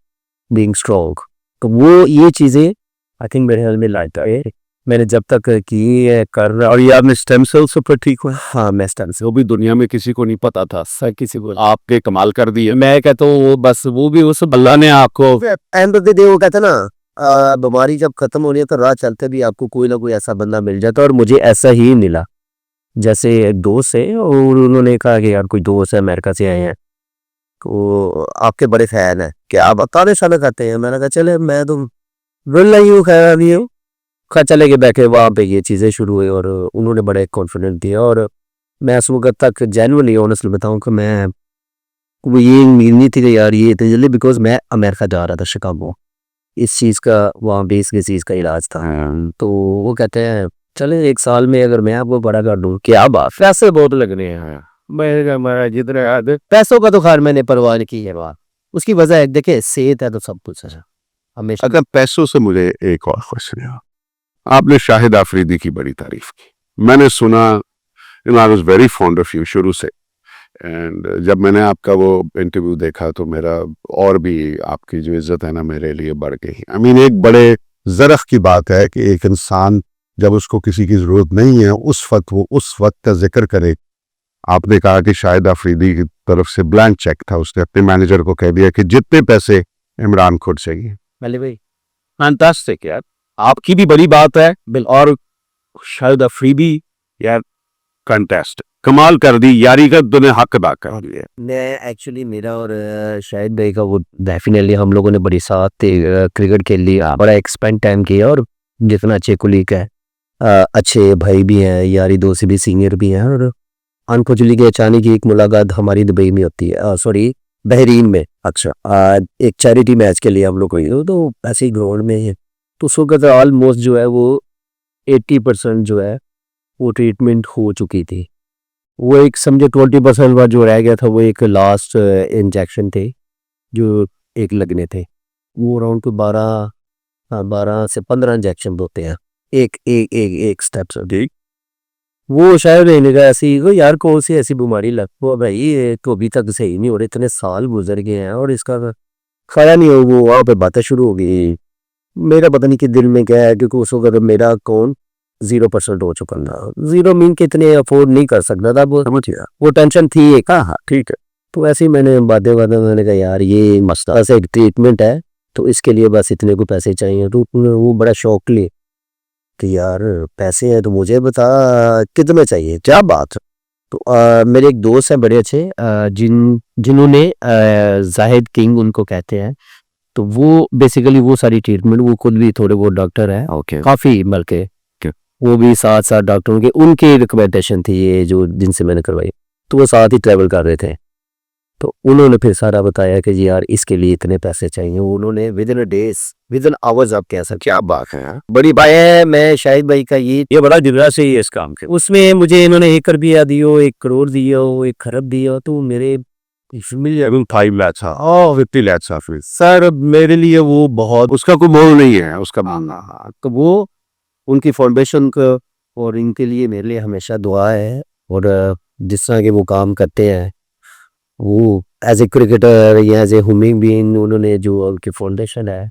बीइंग स्ट्रॉन्ग। तो वो ये चीज़ें आई थिंक मेरे ख्याल में लाइट है, मैंने जब तक की है कर रहा। और ये आपने स्टेम सेल्स पर ठीक हुआ? हाँ, मैं स्टेम सेल, वो भी दुनिया में किसी को नहीं पता था, सर किसी को, आपके कमाल कर दिए। मैं कहता हूँ वो बस, वो भी उस अल्लाह ने आपको एंड ऑफ द डे वो कहता ना, बीमारी जब खत्म होनी है तो राह चलते भी आपको कोई ना कोई ऐसा बंदा मिल जाता है, और मुझे ऐसा ही मिला। जैसे एक दोस्त है और उन्होंने कहा कि यार कोई दोस्त है अमेरिका से आए हैं तो आपके बड़े फैन है कि आप ताने शाने करते हैं। मैंने कहा चले मैं तो मिल रही हूँ खैर नहीं हूँ खैर चले के बैठे वहाँ पे ये चीज़ें शुरू हुई और उन्होंने बड़े कॉन्फिडेंट दिया और मैं उस वक्त तक जेन्युइनली ऑनेस्टली बताऊँ कि मैं वो ये उम्मीद नहीं थी कि यार ये इतनी जल्दी बिकॉज मैं अमेरिका जा रहा था शिकागो इस चीज़ का वहाँ बेस की चीज़ का इलाज था। तो वो कहते हैं चले 1 साल में अगर मैं आपको बड़ा कर दूँ क्या बात पैसे बहुत लगने हैं। मैंने कहा हमारा जितना याद पैसों का तो खैर मैंने परवाह नहीं की है बात उसकी वजह है देखिए सेहत है तो सब कुछ है हमेशा। अगर पैसों से मुझे एक और क्वेश्चन है, आपने शाहिद आफरीदी की बड़ी तारीफ की, मैंने सुना, I was very fond of you शुरू से, एंड जब मैंने आपका वो इंटरव्यू देखा तो मेरा और भी आपकी जो इज्जत है ना मेरे लिए बढ़ गई। आई मीन एक बड़े ज़रफ़ की बात है कि एक इंसान जब उसको किसी की ज़रूरत नहीं है उस वक्त वो उस वक्त का जिक्र करे। आपने कहा कि शाहिद आफरीदी की तरफ से ब्लैंक चेक था, उसने अपने मैनेजर को कह दिया कि जितने पैसे इमरान खुद चाहिए। पहले भाई फैंटास्टिक यार, आपकी भी बड़ी बात है और शाहिद अफरीदी यार कंटेस्ट कमाल कर दी, यारी का तूने हक अदा कर दिया। मैं एक्चुअली मेरा और शाहिद भाई का वो डेफिनेटली हम लोगों ने बड़ी साथ क्रिकेट खेल लिया बड़ा एक्सपेंड टाइम किया और जितना अच्छे कुलीग है अच्छे भाई भी हैं यारी दोस्त भी सीनियर भी हैं और अनफॉर्चुनेटली अचानक एक मुलाकात हमारी दुबई में होती है सॉरी बहरीन में। अच्छा एक चैरिटी मैच के लिए हम लोग गए तो ऐसे ही ग्राउंड में है तो उस वक्त ऑलमोस्ट जो है वो 80% जो है वो ट्रीटमेंट हो चुकी थी। वो एक समझे 20% बाद जो रह गया था वो एक लास्ट इंजेक्शन थे जो एक लगने थे वो अराउंड को 12 से 15 इंजेक्शन होते हैं एक एक एक एक स्टेप से ठीक। वो शायद रहने का ऐसी यार कौन सी ऐसी बीमारी लग वो भाई ये तो अभी तक सही नहीं हो रहे इतने साल गुजर गए हैं और इसका खाया नहीं हो वो वहाँ पे बातें शुरू हो गई। मेरा पता नहीं कि दिल में क्या है क्योंकि उस वक्त मेरा अकाउंट 0% हो चुका था। 0 मीन के इतने अफोर्ड नहीं कर सकता था वो समझ गया वो टेंशन थी एक हाँ ठीक है। तो ऐसे ही मैंने बातें मैंने कहा यार ये मसला ऐसे एक ट्रीटमेंट है तो इसके लिए बस इतने को पैसे चाहिए। तो वो बड़ा शौक लिए कि यार पैसे हैं तो मुझे बता कितने चाहिए क्या बात। तो मेरे एक दोस्त हैं बड़े अच्छे जिन्होंने जाहिद किंग उनको कहते हैं तो वो बेसिकली वो सारी ट्रीटमेंट वो खुद भी थोड़े बहुत डॉक्टर हैं ओके काफ़ी बल्कि वो भी साथ साथ डॉक्टरों के उनकी रिकमेंडेशन थी ये जो जिनसे मैंने करवाई तो वो साथ ही ट्रैवल कर रहे थे। तो उन्होंने फिर सारा बताया कि जी यार इसके लिए इतने पैसे चाहिए। उन्होंने with in days with in hours आप कह सकते क्या बात है यार, बड़ी बात है। मैं शाहिद भाई का ये बड़ा जिगरा से ही है इस काम के उसमें मुझे इन्होंने 1 रुपया दियो 1 करोड़ दियो 1 खरब दियो तो मेरे even 5 lakhs और 50 lakhs फिर सर मेरे लिए वो बहुत उसका कोई मोल नहीं है उसका। हाँ तो वो उनकी फाउंडेशन का और इनके लिए मेरे लिए हमेशा दुआ है। और जिस तरह के वो काम करते हैं वो एज ए क्रिकेटर या एज ए ह्यूमन बीइंग उन्होंने जो उनकी फाउंडेशन है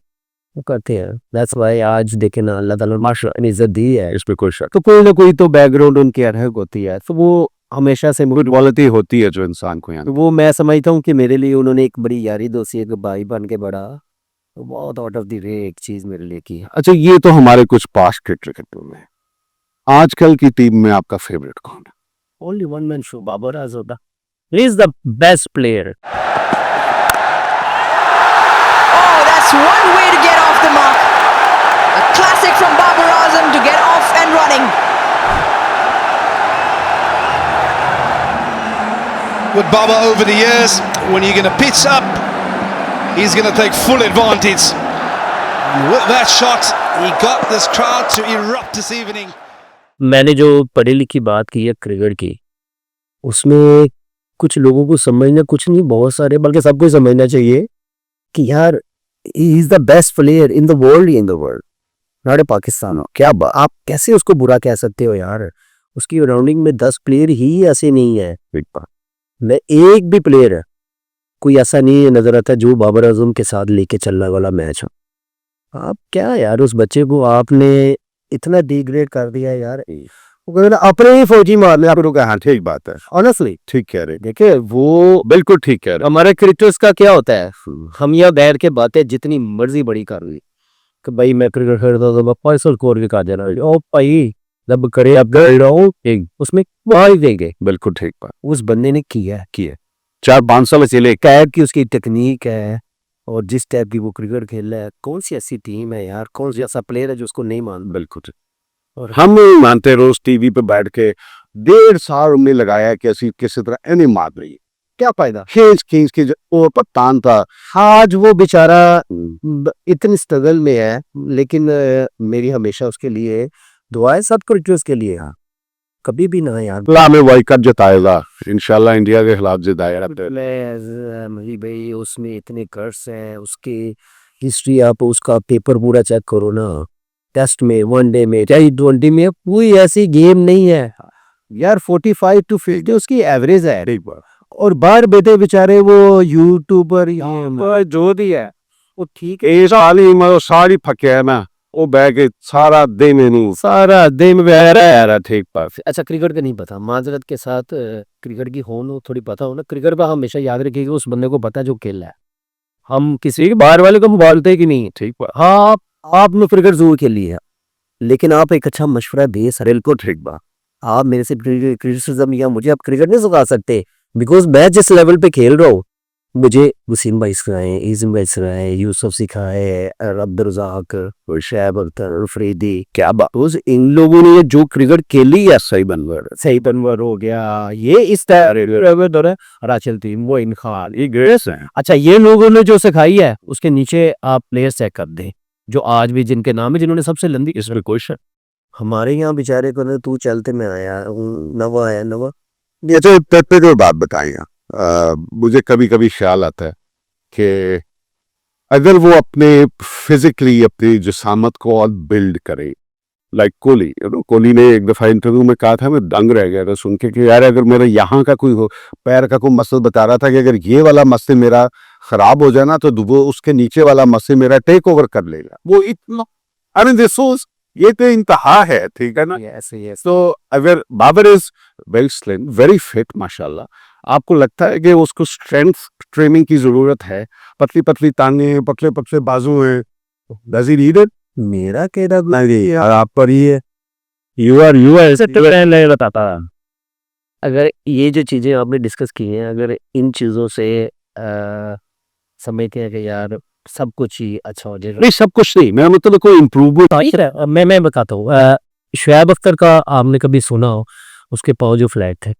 वो करते हैं। दैट्स वाई आज देखे ना अल्लाह ताला माशाअल्लाह इज्जत दी है इसमें कोई शक, तो कोई ना कोई तो बैकग्राउंड उनकी अलग होती है तो वो हमेशा से गुड क्वालिटी होती है जो इंसान को यहाँ। तो वो मैं समझता हूँ कि मेरे लिए उन्होंने एक बड़ी यारी दोस्ती एक भाई बन के बड़ा तो बहुत आउट ऑफ द वे एक चीज मेरे लिए की। अच्छा ये तो हमारे कुछ पास्ट के क्रिकेटर में, आजकल की टीम में आपका फेवरेट कौन है? Only one man show Babar Azam he is the best player. Oh, that's one way to get off the mark. A classic from Babar Azam to get off and running. With Baba over the years, when you're going to pitch up, he's going to take full advantage. And with that shot, he got this crowd to erupt this evening. मैंने जो पढ़ी लिखी बात की है क्रिकेट की उसमें कुछ लोगों को समझना कुछ नहीं बहुत सारे बल्कि सबको समझना चाहिए कि यार he is the best player in the world not a Pakistan. क्या आप कैसे उसको बुरा कह सकते हो यार। उसकी राउंडिंग में 10 प्लेयर ही ऐसे नहीं है मैं एक भी प्लेयर कोई ऐसा नहीं नजर आता जो बाबर आजम के साथ लेके चलने वाला मैच हो। आप क्या यार उस बच्चे को आपने इतना डिग्रेड कर दिया यार। अपने ही फौजी मारने आप लोग हाँ ठीक बात है, ऑनेस्टली ठीक कह रहे, देखिए वो बिल्कुल ठीक कह रहे। हमारे क्रिकेटर्स का क्या होता है हम यहाँ बैठ के बातें जितनी मर्जी बड़ी कर ली कि भाई मैं क्रिकेट खेलता तो मैं 500 स्कोर भी कर देना ओ भाई जब करे आप गए रहो उसमें वही देंगे। बिल्कुल ठीक बात उस बंदे ने किया की है। 4-5 साल चले टाइप की उसकी टेक्निक है और जिस टाइप की वो क्रिकेट खेल रहा है, कौन सी ऐसी टीम है यार, कौन सा ऐसा प्लेयर है जो उसको नहीं मान। बिल्कुल ठीक। और हम मानते रोज टीवी पे बैठ के 1.5 साल हमने लगाया कि ऐसी किसी तरह एनी मार रही है, क्या फायदा। खींच के वो पतान था। आज वो बेचारा इतनी स्ट्रगल में है, लेकिन मेरी हमेशा उसके लिए दुआएं सब क्रिकेटर्स के लिए। हाँ, कभी भी ना यार। अल्लाह हमें वर्ल्ड कप जिताएगा इंशाल्लाह, इंडिया के खिलाफ जिताएगा। मुझे भाई उसमें इतने कर्स हैं, उसकी हिस्ट्री आप उसका पेपर पूरा चेक करो ना, टेस्ट में, वनडे में, T20 में कोई ऐसी गेम नहीं है यार। 45 to 50 उसकी एवरेज है। और बाहर बैठे बेचारे वो यूट्यूबर जो भी है वो ठीक है, ਇਹ ਸਾਲ ਹੀ ਮੈਂ ਸਾਰੀ ਫੱਕਿਆ ਮੈਂ ਉਹ ਬਹਿ ਕੇ ਸਾਰਾ दिन ਮੈਨੂੰ सारा दिन बह रहा है ठीक पास। अच्छा क्रिकेट का नहीं पता, माजरत के साथ क्रिकेट की होन हो थोड़ी पता हो ना, क्रिकेट पर हमेशा याद रखिएगा उस बंदे को पता है जो खेल रहा है। हम किसी के बाहर वाले को बोलते कि नहीं ठीक बात। हाँ, आपने क्रिकेट जरूर खेली है, लेकिन आप एक अच्छा मशवरा दे सरेल को। ठीक बात। आप मेरे से क्रिटिसिज्म या मुझे आप क्रिकेट नहीं सिखा सकते, बिकॉज मैं जिस लेवल पे खेल रहा हूँ, मुझे वसीम भाई सिखाए, ईज़म भाई सिखाए, यूसुफ सिखाए, अब्दुल रज़ाक, शैब अख्तर, फरीदी, क्या बात। इन लोगों ने जो क्रिकेट खेली है, सही बनवर हो गया, ये इस तरह राचल टीम, वो इन खान, ये ग्रेस है। अच्छा, ये लोगों ने जो सिखाई है उसके नीचे आप प्लेयर चेक कर दें जो आज भी जिनके नाम है, जिन्होंने सबसे लंबी। इसमें कोई शक। हमारे यहाँ बेचारे को ना, तू चलते में आया, नवा आया नवा। ये तो पे जो बात बताई है, मुझे कभी कभी ख्याल आता है कि अगर वो अपने फिजिकली अपनी जिसामत को और बिल्ड करे, लाइक कोहली, कोहली ने एक दफा इंटरव्यू में कहा था, मैं दंग रह गया था सुन के कि यार अगर मेरा यहाँ का कोई हो, पैर का कोई मसल बता रहा था कि अगर ये वाला मसल मेरा खराब हो जाए ना तो वो उसके नीचे वाला मसल मेरा टेक ओवर कर लेगा। वो इतना आई मीन दिस ये तो इंतहा है, ठीक है ना। तो अगर Babar is very slim, very fit माशाल्लाह, आपको लगता है कि उसको स्ट्रेंथ ट्रेनिंग की जरूरत है, पतली पतली टांगे, पतले पतले बाजू हैं, डज ही नीड इट? मेरा कहना नहीं, आप पर ही है। यू आर नहीं बताता। अगर ये जो चीजें आपने डिस्कस की हैं, अगर इन चीजों से समझते हैं कि यार सब कुछ ही अच्छा हो जाएगा, नहीं सब कुछ नहीं, मेरा मतलब कोई इम्प्रूवमेंट। मैं बताता हूँ। शुएब अख्तर का आपने कभी सुना हो, उसके पाँव जो फ्लैट थे।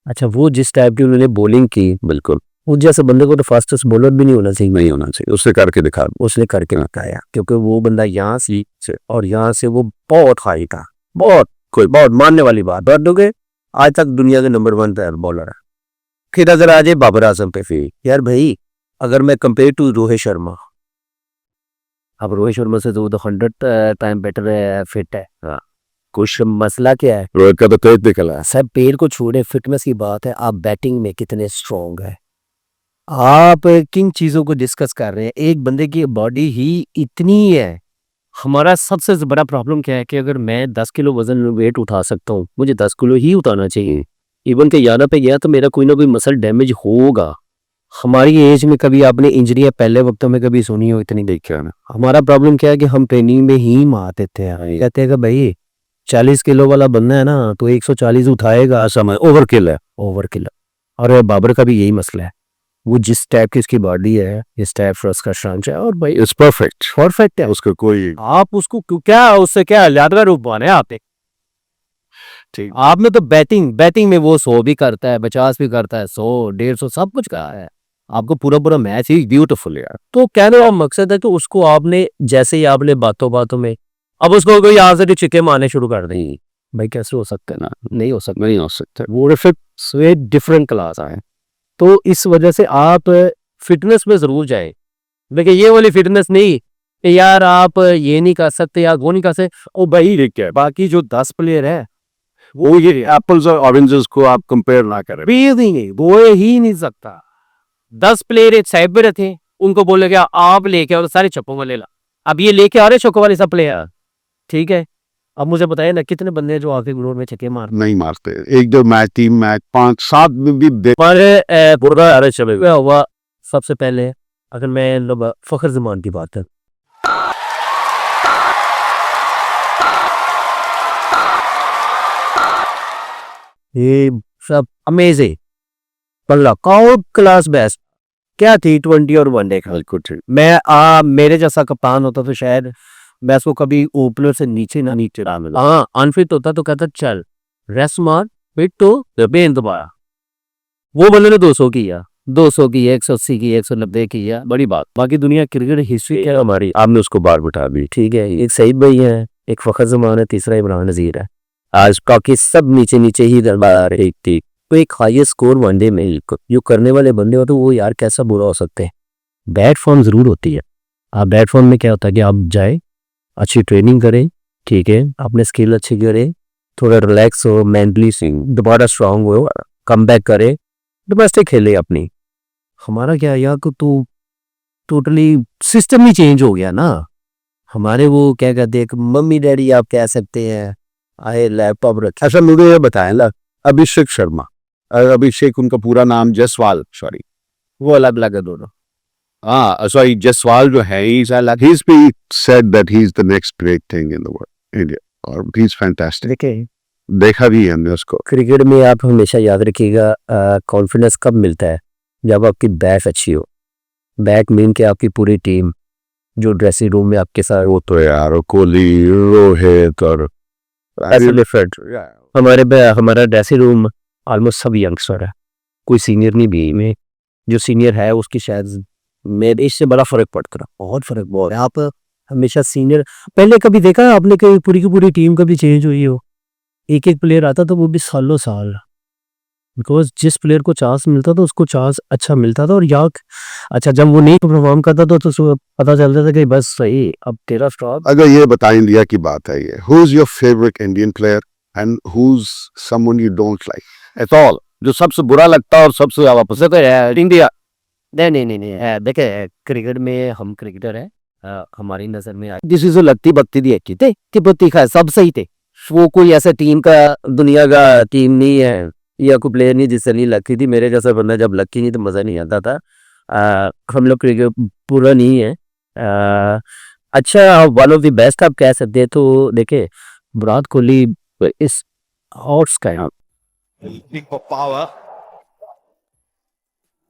अच्छा, वो जिस टाइप की उन्होंने बॉलिंग की, बिल्कुल उस जैसे बंदे को तो फास्टेस्ट बॉलर भी नहीं होना चाहिए। नहीं होना चाहिए, उसने करके दिखा, उसने करके दिखाया, क्योंकि वो बंदा यहाँ से और यहाँ से वो बहुत हाई था, बहुत मानने वाली बात। दोगे आज तक दुनिया के नंबर 1 बॉलर है। फिर अगर आ जाए बाबर आजम पे, फिर यार भाई अगर मैं कंपेयर टू रोहित शर्मा, अब रोहित शर्मा से तो 100 टाइम बेटर है, फिट है। हाँ, कुछ मसला क्या है, रोहित का तो तेज निकला है। सब पैर को छोड़े, फिटनेस की बात है, आप बैटिंग में कितने स्ट्रॉन्ग है, आप किन चीजों को डिस्कस कर रहे हैं। एक बंदे की बॉडी ही इतनी है। हमारा सबसे बड़ा प्रॉब्लम क्या है कि अगर मैं 10 किलो वजन वेट उठा सकता हूँ, मुझे 10 किलो ही उठाना चाहिए। इवन के 11 पे गया तो मेरा कोई ना कोई मसल डैमेज होगा। हमारी एज में कभी आपने इंजरियां पहले वक्तों में कभी सुनी हो? इतनी देखा ना। हमारा प्रॉब्लम क्या है कि हम ट्रेनिंग में ही मार देते हैं, कहते हैं कि भाई 40 किलो वाला बंदा है ना तो 140 उठाएगा, समय ओवरकिल है, ओवरकिल। और बाबर का भी यही मसला है, वो जिस टाइप की उसकी बॉडी है, इस टाइप से उसका स्ट्रक्चर है, और भाई इट्स परफेक्ट है उसका कोई। आप उसको क्या, उससे क्या यादगार रूप बने आपने। ठीक, आप में तो बैटिंग में वो 100 भी करता है, 50 भी करता है, 100 150 सब कुछ कहा है। आपको पूरा मैच ही ब्यूटीफुल यार। तो कहने का मकसद है कि उसको आपने जैसे ही आपने बातों में अब उसको कोई यहाँ से चिक्के मारने शुरू कर देंगे, भाई कैसे हो सकता है ना, नहीं हो सकता। वो फिर डिफरेंट क्लास आए। तो इस वजह से आप फिटनेस में जरूर जाए, लेकिन ये वाली फिटनेस नहीं कि यार आप ये नहीं कर सकते या वो नहीं कर सकते। ओ भाई ठीक है, बाकी जो 10 प्लेयर है वो ये एप्पल्स और ऑरेंजेस को आप कंपेयर ना करें, वो ही नहीं सकता। 10 प्लेयर एक साइड पे थे, उनको बोले गया आप लेके और सारे छप्पों को ले ला। अब ये लेके आ रहे छक्कों वाले सब प्लेयर, ठीक है। अब मुझे बताइए ना कितने बंदे जो आके ग्राउंड में छक्के मार नहीं मारते। 1-2 मैच, 3 मैच, 5-7 में भी हुआ। सबसे पहले अगर मैं फखर जमान की बात करूं, ये सब अमेजिंग, नॉकआउट क्लास बेस्ट। क्या T20 और वनडे का। बिल्कुल ठीक। मैं मेरे जैसा कप्तान होता तो शायद मैं उसको कभी ओपनर से नीचे ना मिला। हाँ, अनफिट होता तो कहता चल रेस्ट मार, फिट तो बेन दोबारा। वो बंदे ने 200 किया, 200 की, 180 की, 190 किया, बड़ी बात। बाकी दुनिया क्रिकेट हिस्ट्री क्या हमारी, आपने उसको बार बिठा दी। ठीक है, एक सईद भाई है, एक फ़खर ज़मान है, तीसरा इमरान नज़ीर है। आज बाकी सब नीचे ही दरबार है। ठीक, तो एक हाईएस्ट स्कोर वनडे में जो करने वाले बंदे हो तो वो यार कैसा बुरा हो सकते हैं। बैड फॉर्म ज़रूर होती है। आप बैड फॉर्म में क्या होता है कि आप जाए, अच्छी ट्रेनिंग करें, ठीक है, अपने स्किल अच्छी करें, थोड़ा रिलैक्स हो, मेंटली दोबारा स्ट्रांग हो, कम बैक करे, डोमेस्टिक खेले अपनी। हमारा क्या यार को तो टोटली सिस्टम ही चेंज हो गया ना। हमारे वो क्या कहते हैं, मम्मी डैडी आप कह सकते हैं, आए लैपटॉप रखे। अच्छा मुझे ये बताएं ना, अभिषेक शर्मा, अभिषेक उनका पूरा नाम जसवाल, सॉरी, वो अलग अलग है दोनों। हाँ सॉरी, जसवाल जो है, he's been said that he's the next great thing in the world, India, और he's fantastic। देखिए, देखा भी है हमने उसको। क्रिकेट में आप हमेशा याद रखिएगा, कॉन्फिडेंस कब मिलता है, जब आपकी बैट अच्छी हो। बैट मीन के आपकी पूरी टीम जो ड्रेसिंग रूम में आपके साथ वो तो यार कोहली, रोहित और डिफरेंट। हमारा ड्रेसिंग रूम ऑलमोस्ट सब यंगस्टर है, कोई सीनियर नहीं भी में। जो सीनियर है उसकी शायद मेरे इससे बड़ा फर्क पड़ता है, बहुत फर्क बहुत है। आप हमेशा सीनियर, पहले कभी देखा है आपने कि पूरी की पूरी टीम कभी चेंज हुई हो, एक एक प्लेयर आता था वो भी सालों साल, बिकॉज जिस प्लेयर को चांस मिलता था उसको चांस अच्छा मिलता था। और यार अच्छा, जब वो नहीं परफॉर्म करता था तो उसको पता चलता था कि बस सही, अब तेरा स्टॉप। अगर ये बता, इंडिया की बात है, ये who is your favourite Indian player and who is someone you don't like at all, जो सबसे बुरा लगता है और सबसे ज्यादा पसंद है इंडिया? नहीं, देखिए क्रिकेट में हम क्रिकेटर है, हमारी नजर में जिस लगती बत्ती दी की थे कि बत्ती खा सब सही थे। वो कोई ऐसा टीम का, दुनिया का टीम नहीं है या कोई प्लेयर नहीं जिससे नहीं लगती थी। मेरे जैसा बंदा जब लगती नहीं तो मज़ा नहीं आता था। हम लोग क्रिकेट पूरा नहीं है। अच्छा, वन ऑफ द बेस्ट आप कह सकते हैं तो देखे विराट कोहली इस हॉट्स का है। Looking for power.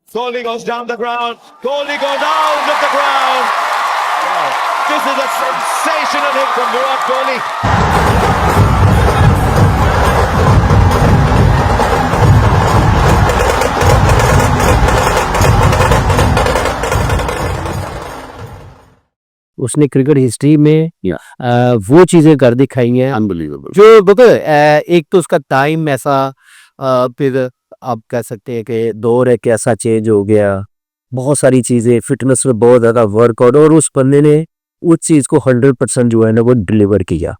Kohli goes down the ground. Kohli goes out of the ground. Wow. This is a sensational hit from Virat Kohli. उसने क्रिकेट हिस्ट्री में वो चीज़ें कर दिखाई हैं अनबिलीवेबल। जो एक तो उसका टाइम ऐसा, फिर आप कह सकते हैं कि दौर है कैसा चेंज हो गया, बहुत सारी चीज़ें, फिटनेस में बहुत ज़्यादा वर्कआउट, और उस बंदे ने उस चीज़ को 100% जो है ना वो डिलीवर किया।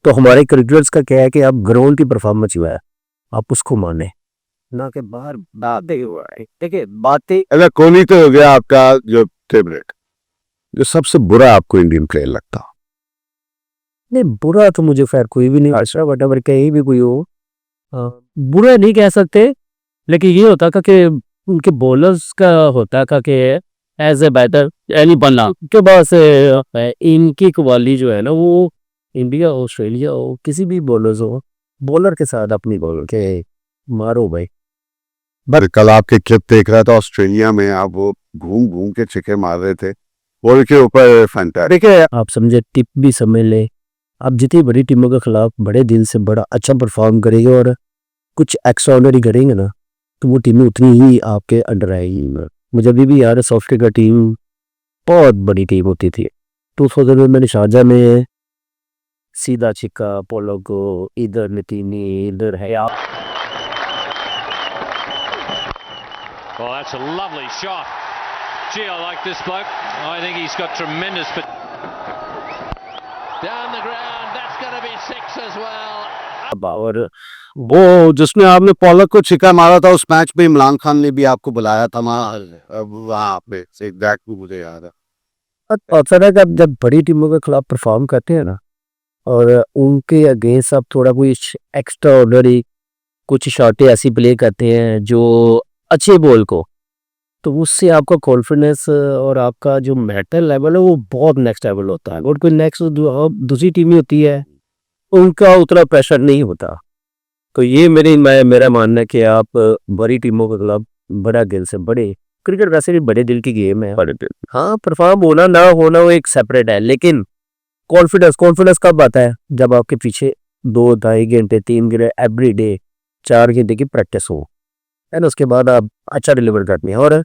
तो हमारे क्रिकेटर्स का क्या है कि आप ग्राउंड की परफॉर्मेंस जो है आप उसको माने ना कि बाहर बातें हुआ है। देखिए बातें, अगर कोहली तो हो गया आपका जो फेवरेट, जो सबसे बुरा आपको इंडियन प्लेयर लगता? नहीं बुरा तो मुझे खैर कोई भी नहीं, अच्छा वट एवर कहीं भी कोई हो, बुरा नहीं कह सकते, लेकिन ये होता था कि उनके बॉलर्स का होता था कि एज ए बैटर यानी बनना के बाद से इनकी कवाली जो है ना वो इंडिया ऑस्ट्रेलिया हो किसी भी बॉलर्स हो, बॉलर के साथ अपनी बॉलर के मारो भाई। कल आपके क्लिप देख रहा था, ऑस्ट्रेलिया में आप वो घूम घूम के छिके मार रहे थे बॉल के ऊपर, फैंटास्टिक है। आप समझे, टिप भी समझ ले, आप जितनी बड़ी टीमों के खिलाफ बड़े दिल से बड़ा अच्छा परफॉर्म करेंगे और कुछ एक्स्ट्राऑर्डिनरी करेंगे ना तो वो टीमें उतनी ही आपके अंडर आएगी। मुझे अभी भी याद है साउथ अफ्रीका टीम बहुत बड़ी टीम होती थी। 2000 में मैंने शारजा में सीधा छिक्का, पोलोगो, इधर नितीनी, इधर है आप। Well, that's a lovely shot. Gee, I like this bloke. I think he's got tremendous. Down the ground, that's going to be 6 as well. और वो जिसने आपने पॉलक को छिका मारा था उस मैच में इमरान खान ने भी आपको बुलाया था वहाँ पे, एग्जैक्टली मुझे याद है। अक्सर है कि आप जब बड़ी टीमों के खिलाफ परफॉर्म करते हैं ना और उनके अगेंस्ट आप थोड़ा कोई एक्स्ट्रा ऑर्डनरी कुछ शॉटें ऐसी प्ले करते हैं जो अच्छे बॉल को, तो उससे आपका कॉन्फिडेंस और आपका जो मेंटल लेवल है वो बहुत नेक्स्ट लेवल होता है। और कोई नेक्स्ट दूसरी टीम होती है उनका उतना प्रेशर नहीं होता। तो ये मेरा मानना है कि आप बड़ी टीमों के खिलाफ बड़ा दिल से बड़े, क्रिकेट वैसे भी बड़े दिल की गेम है। हाँ, परफॉर्म होना ना होना वो एक सेपरेट है, लेकिन कॉन्फिडेंस कब आता है? जब आपके पीछे 2-2.5 घंटे 3 घंटे एवरी डे 4 घंटे की प्रैक्टिस हो, है ना। उसके बाद आप अच्छा डिलीवर करते हैं और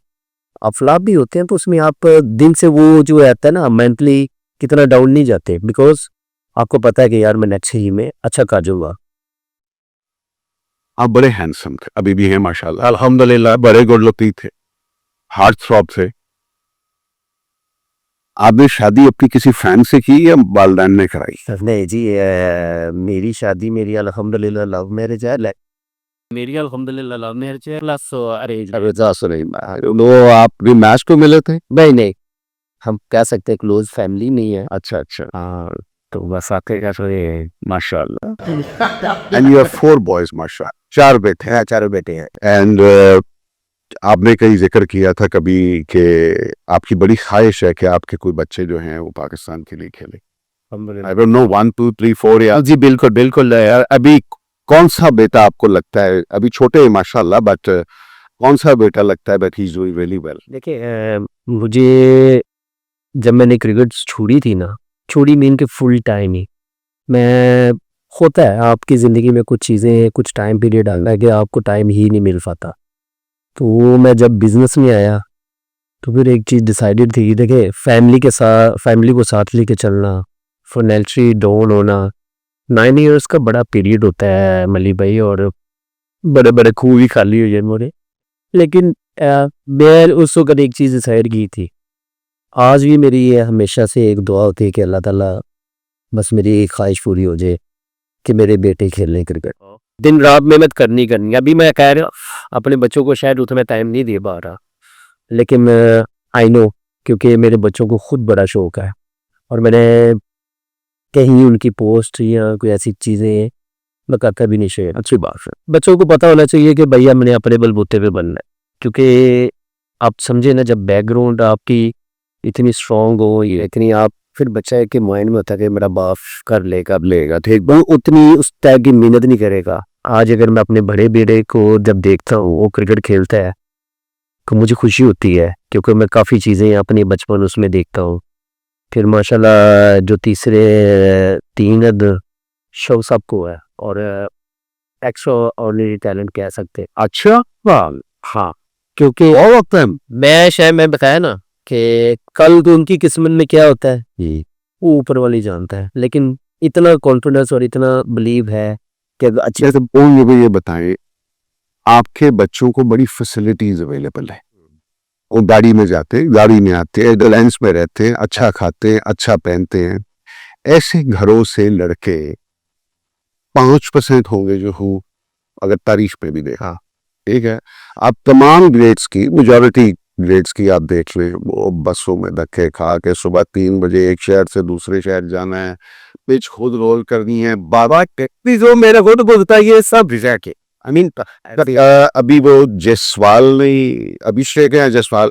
आप फ्लॉप भी होते हैं, तो उसमें आप दिल से वो जो रहता है ना, मेंटली कितना डाउन नहीं जाते, बिकॉज आपको पता है कि यार मैं नेक्स्ट ही में अच्छा कर जाऊंगा। आप बड़े हैंडसम थे, अभी भी हैं माशाल्लाह, अल्हम्दुलिल्लाह। बड़े गुड लुकिंग थे, हार्ट थ्रॉब थे। आपने शादी अपनी किसी फैन से की या वालिदैन ने कराई? नहीं जी, मेरी शादी मेरी अल्हम्दुलिल्लाह लव मैरिज है। मेरी अल्हम्दुलिल्लाह लव मैरिज है प्लस अरेंज। तो आप भी मैच को मिले थे? नहीं, हम कह सकते हैं क्लोज फैमिली नहीं है। अच्छा अच्छा। हाँ, तो बस आके का तो ये माशाल्लाह। एंड यू हैव 4 बॉयज, माशाल्लाह, 4 बेटे हैं। चारों बेटे हैं। एंड आपने कहीं जिक्र किया था कभी कि आपकी बड़ी ख्वाहिश है कि आपके कोई बच्चे जो हैं वो पाकिस्तान के लिए खेले। आई डोंट नो 1 2 3 4 या जी बिल्कुल यार। अभी कौन सा बेटा आपको लगता है, अभी छोटे हैं माशाल्लाह, बट कौन सा बेटा लगता है that he is doing really well? देखिए, मुझे जब मैंने क्रिकेट छोड़ी मीन के फुल टाइम ही मैं, होता है आपकी ज़िंदगी में कुछ चीज़ें, कुछ टाइम पीरियड आता है कि आपको टाइम ही नहीं मिल पाता। तो मैं जब बिजनेस में आया तो फिर एक चीज़ डिसाइडेड थी, देखिए फैमिली को साथ लेके चलना, फाइनेंशियली डाउन होना, 9 इयर्स का बड़ा पीरियड होता है मली भाई, और बड़े बड़े खूह भी खाली हुए मोरे। लेकिन मैं उस वक्त एक चीज़ डिसाइड की थी, आज भी मेरी ये हमेशा से एक दुआ होती है कि अल्लाह ताला बस मेरी एक ख्वाहिश पूरी हो जाए कि मेरे बेटे खेलें क्रिकेट। दिन रात मेहनत करनी। अभी मैं कह रहा हूँ अपने बच्चों को शायद उतना टाइम नहीं दे पा रहा, लेकिन आई नो, क्योंकि मेरे बच्चों को खुद बड़ा शौक है और मैंने कहीं उनकी पोस्ट या कोई ऐसी चीज़ें मैं करता भी नहीं शेयर। अच्छी बात है, बच्चों को पता होना चाहिए कि भैया मैंने अपने बलबूते पे बनना है, क्योंकि आप समझे ना, जब बैकग्राउंड आपकी इतनी स्ट्रांग हो, ये इतनी आप, फिर बच्चा के माइंड में होता है कि मेरा बाप कर लेगा ठीक, वो उतनी उस टाइप की मेहनत नहीं करेगा। आज अगर मैं अपने बड़े बेटे को जब देखता हूँ वो क्रिकेट खेलता है तो मुझे खुशी होती है, क्योंकि मैं काफ़ी चीज़ें अपने बचपन उसमें देखता हूँ। फिर माशाल्लाह जो तीसरे 3 शो सबको है, और एक्स्ट्रा ऑर्डिनरी टैलेंट कह सकते हैं। अच्छा, हाँ, क्योंकि और वक्त है मैं बताया ना कि कल तो उनकी किस्मत में क्या होता है वो ऊपर वाली जानता है, लेकिन इतना कॉन्फिडेंस और इतना बिलीव है कि अच्छे जैसे मुझे ये बताएं, आपके बच्चों को बड़ी फैसिलिटीज अवेलेबल है, वो गाड़ी में जाते, गाड़ी में आते, एयरलाइंस में रहते हैं, अच्छा खाते हैं, अच्छा पहनते हैं। ऐसे घरों से लड़के 5% होंगे जो हो, अगर तारीख पे भी देखा, ठीक है। आप तमाम ग्रेड्स की, मेजॉरिटी ग्रेड्स की आप देख लें, वो बसों में धक्के खा के सुबह 3 बजे एक शहर से दूसरे शहर जाना है, पिच खुद रोल करनी है, बाबा जो मेरे को तो बोलता है ये सब रिजा के। आई मीन अभी वो जसवाल नहीं, अभिषेक है जसवाल,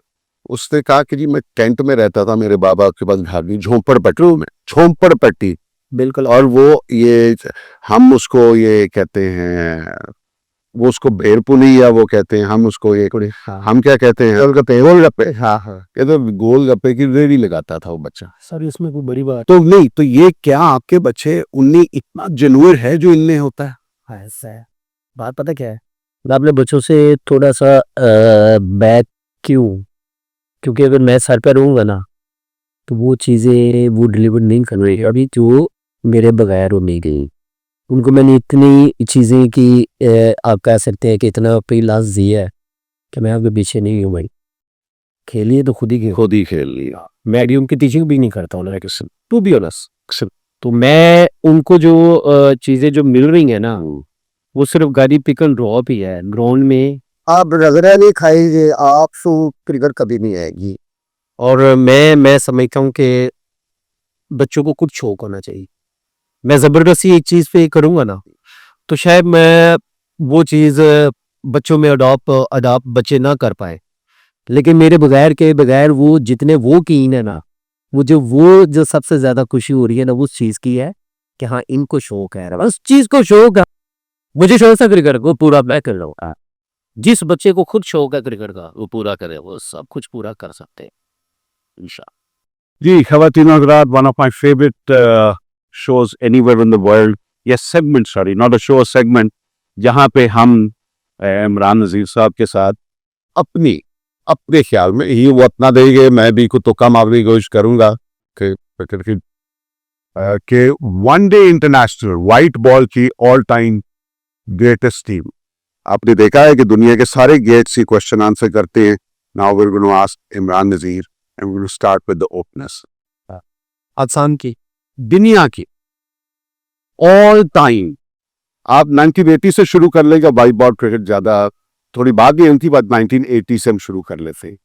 उसने कहा कि जी मैं टेंट में रहता था, मेरे बाबा के पास घर भी झोंपड़ पट्टी बिल्कुल। और वो ये हम उसको ये कहते हैं, वो उसको बेरपुली या वो कहते हैं, हम उसको ये हम क्या कहते हैं, गोलगप्पे। हाँ, कहते गोलगप्पे की रेडी लगाता था वो बच्चा। सर इसमें कोई बड़ी बात तो नहीं, तो ये क्या आपके बच्चे उनमें इतना जेन्युइन है जो इनमें होता है? ऐसा है, बात पता क्या है, मैं अपने बच्चों से थोड़ा सा बैक क्योंकि अगर मैं सर पे रहूँगा ना तो वो चीज़ें वो डिलीवर नहीं कर रही अभी जो मेरे बगैर हो नहीं गई। उनको मैंने इतनी चीज़ें की आप कह सकते हैं कि इतना लाज दिया है कि मैं आपके पीछे नहीं हूँ भाई, खेलिए तो खुद ही खेल लिया। मैं उनकी टीचिंग भी नहीं करता हूँ किसी, टू बी ऑनेस्ट। तो मैं उनको जो चीज़ें जो मिल रही हैं ना, वो सिर्फ गाड़ी पिक एंड ड्रॉप ही है। ग्राउंड में आप रगड़ा नहीं खाएंगे आप तो क्रिकेट कभी नहीं आएगी। और मैं समझता हूँ कि बच्चों को कुछ शौक होना चाहिए। मैं ज़बरदस्ती एक चीज़ पे करूँगा ना तो शायद मैं वो चीज़ बच्चों में अडॉप्ट बच्चे ना कर पाए, लेकिन मेरे बगैर वो जितने वो कीन है ना, वो जो सबसे ज़्यादा खुशी हो रही है ना, वो उस चीज़ की है कि हाँ इनको शौक है, उस चीज़ को शौक है। मुझे शौक है क्रिकेट को पूरा मैं कर रहा हूँ। जिस बच्चे को खुद शौक है क्रिकेट का वो पूरा करे, वो सब कुछ पूरा कर सकते हैं इंशाल्लाह। जी, खवातीन हज़रात, one of my favourite shows anywhere in the world, या segment, sorry not a show, segment, जहाँ पे हम इमरान नज़ीर साहब के साथ अपने ख्याल में ही वो अपना देंगे, मैं भी कुछ तो कम आगे की कोशिश करूंगा कि one day international white ball की ऑल टाइम ग्रेटेस्ट टीम। आपने देखा है कि दुनिया के सारे गेट्स ही क्वेश्चन आंसर करते हैं। Now we are going to ask Imran Nazir and we will start with the openers. आसान की दुनिया की ऑल टाइम, आप 1980 से शुरू कर लेगा वाइट बॉल क्रिकेट, ज्यादा थोड़ी बात भी उनकी बात 1980 से हम शुरू कर लेते हैं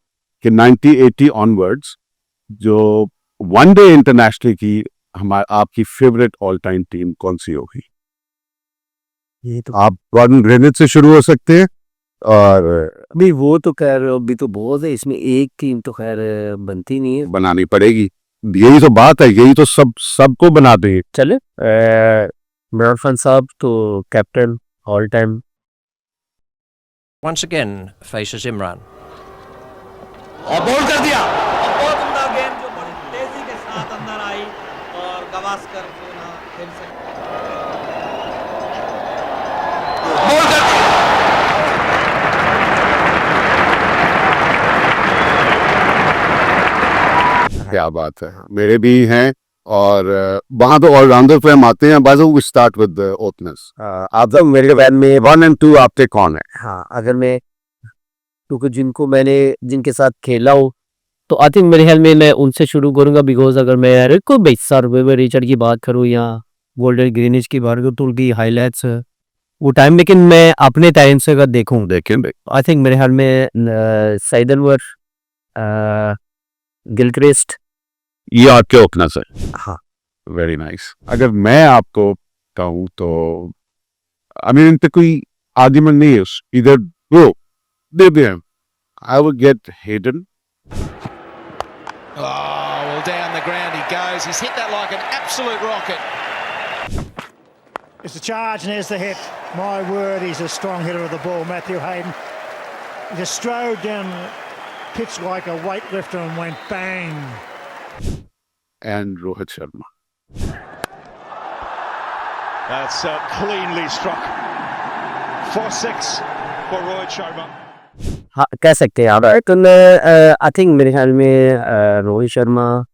कि 1980 ऑनवर्ड्स जो वन डे इंटरनेशनल की आपकी फेवरेट ऑल टाइम टीम कौन सी होगी? ये तो आप गॉर्डन ग्रेनिथ से शुरू हो सकते हैं, और अभी वो तो खैर अभी तो बहुत है, इसमें एक टीम तो खैर बनती नहीं है। बनानी पड़ेगी, यही तो बात है, यही तो सबको बनाते हैं। चले इमरान खान साहब तो captain all time. Once again faces Imran. और बॉल कर दिया। बहुत उम्दा गेंद जो बड़ी तेजी के साथ अंदर आई और गवास्कर जो ना खेल सकते। बॉल कर दिया। क्या बात है, मेरे भी हैं, और वहां तो ऑलराउंडर पे हम आते हैं। बाजू वी स्टार्ट विद ओपनर्स। आप सब मेरे बैन में 1 और 2 आपके कौन है? हाँ, अगर मैं क्योंकि जिनके साथ खेला हूँ तो आई थिंक मेरे ख्याल में मैं उनसे शुरू करूंगा, बिकॉज अगर मैं कोई बेसर रिचर्ड की बात करूँ या गोल्डन ग्रीनिश की बात करूँ तो उनकी हाईलाइट्स वो टाइम, लेकिन मैं अपने टाइम से अगर देखूँ आई थिंक मेरे ख्याल में सईद अनवर, गिलक्रिस्ट, ये आपके ओपनर्स है। हाँ, वेरी नाइस। अगर मैं आपको कहूँ तो आई मीन इन पे कोई आर्गुमेंट नहीं है, इधर वो दे दे, I will get Hayden. Oh, well, down the ground he goes. He's hit that like an absolute rocket. It's a charge and there's the hit. My word, he's a strong hitter of the ball, Matthew Hayden. He just strode down the pitch like a weightlifter and went bang. And Rohit Sharma. That's cleanly struck. 4-6 for Rohit Sharma. हाँ कह सकते हैं आप, लेकिन आई थिंक मेरे ख्याल में रोहित शर्मा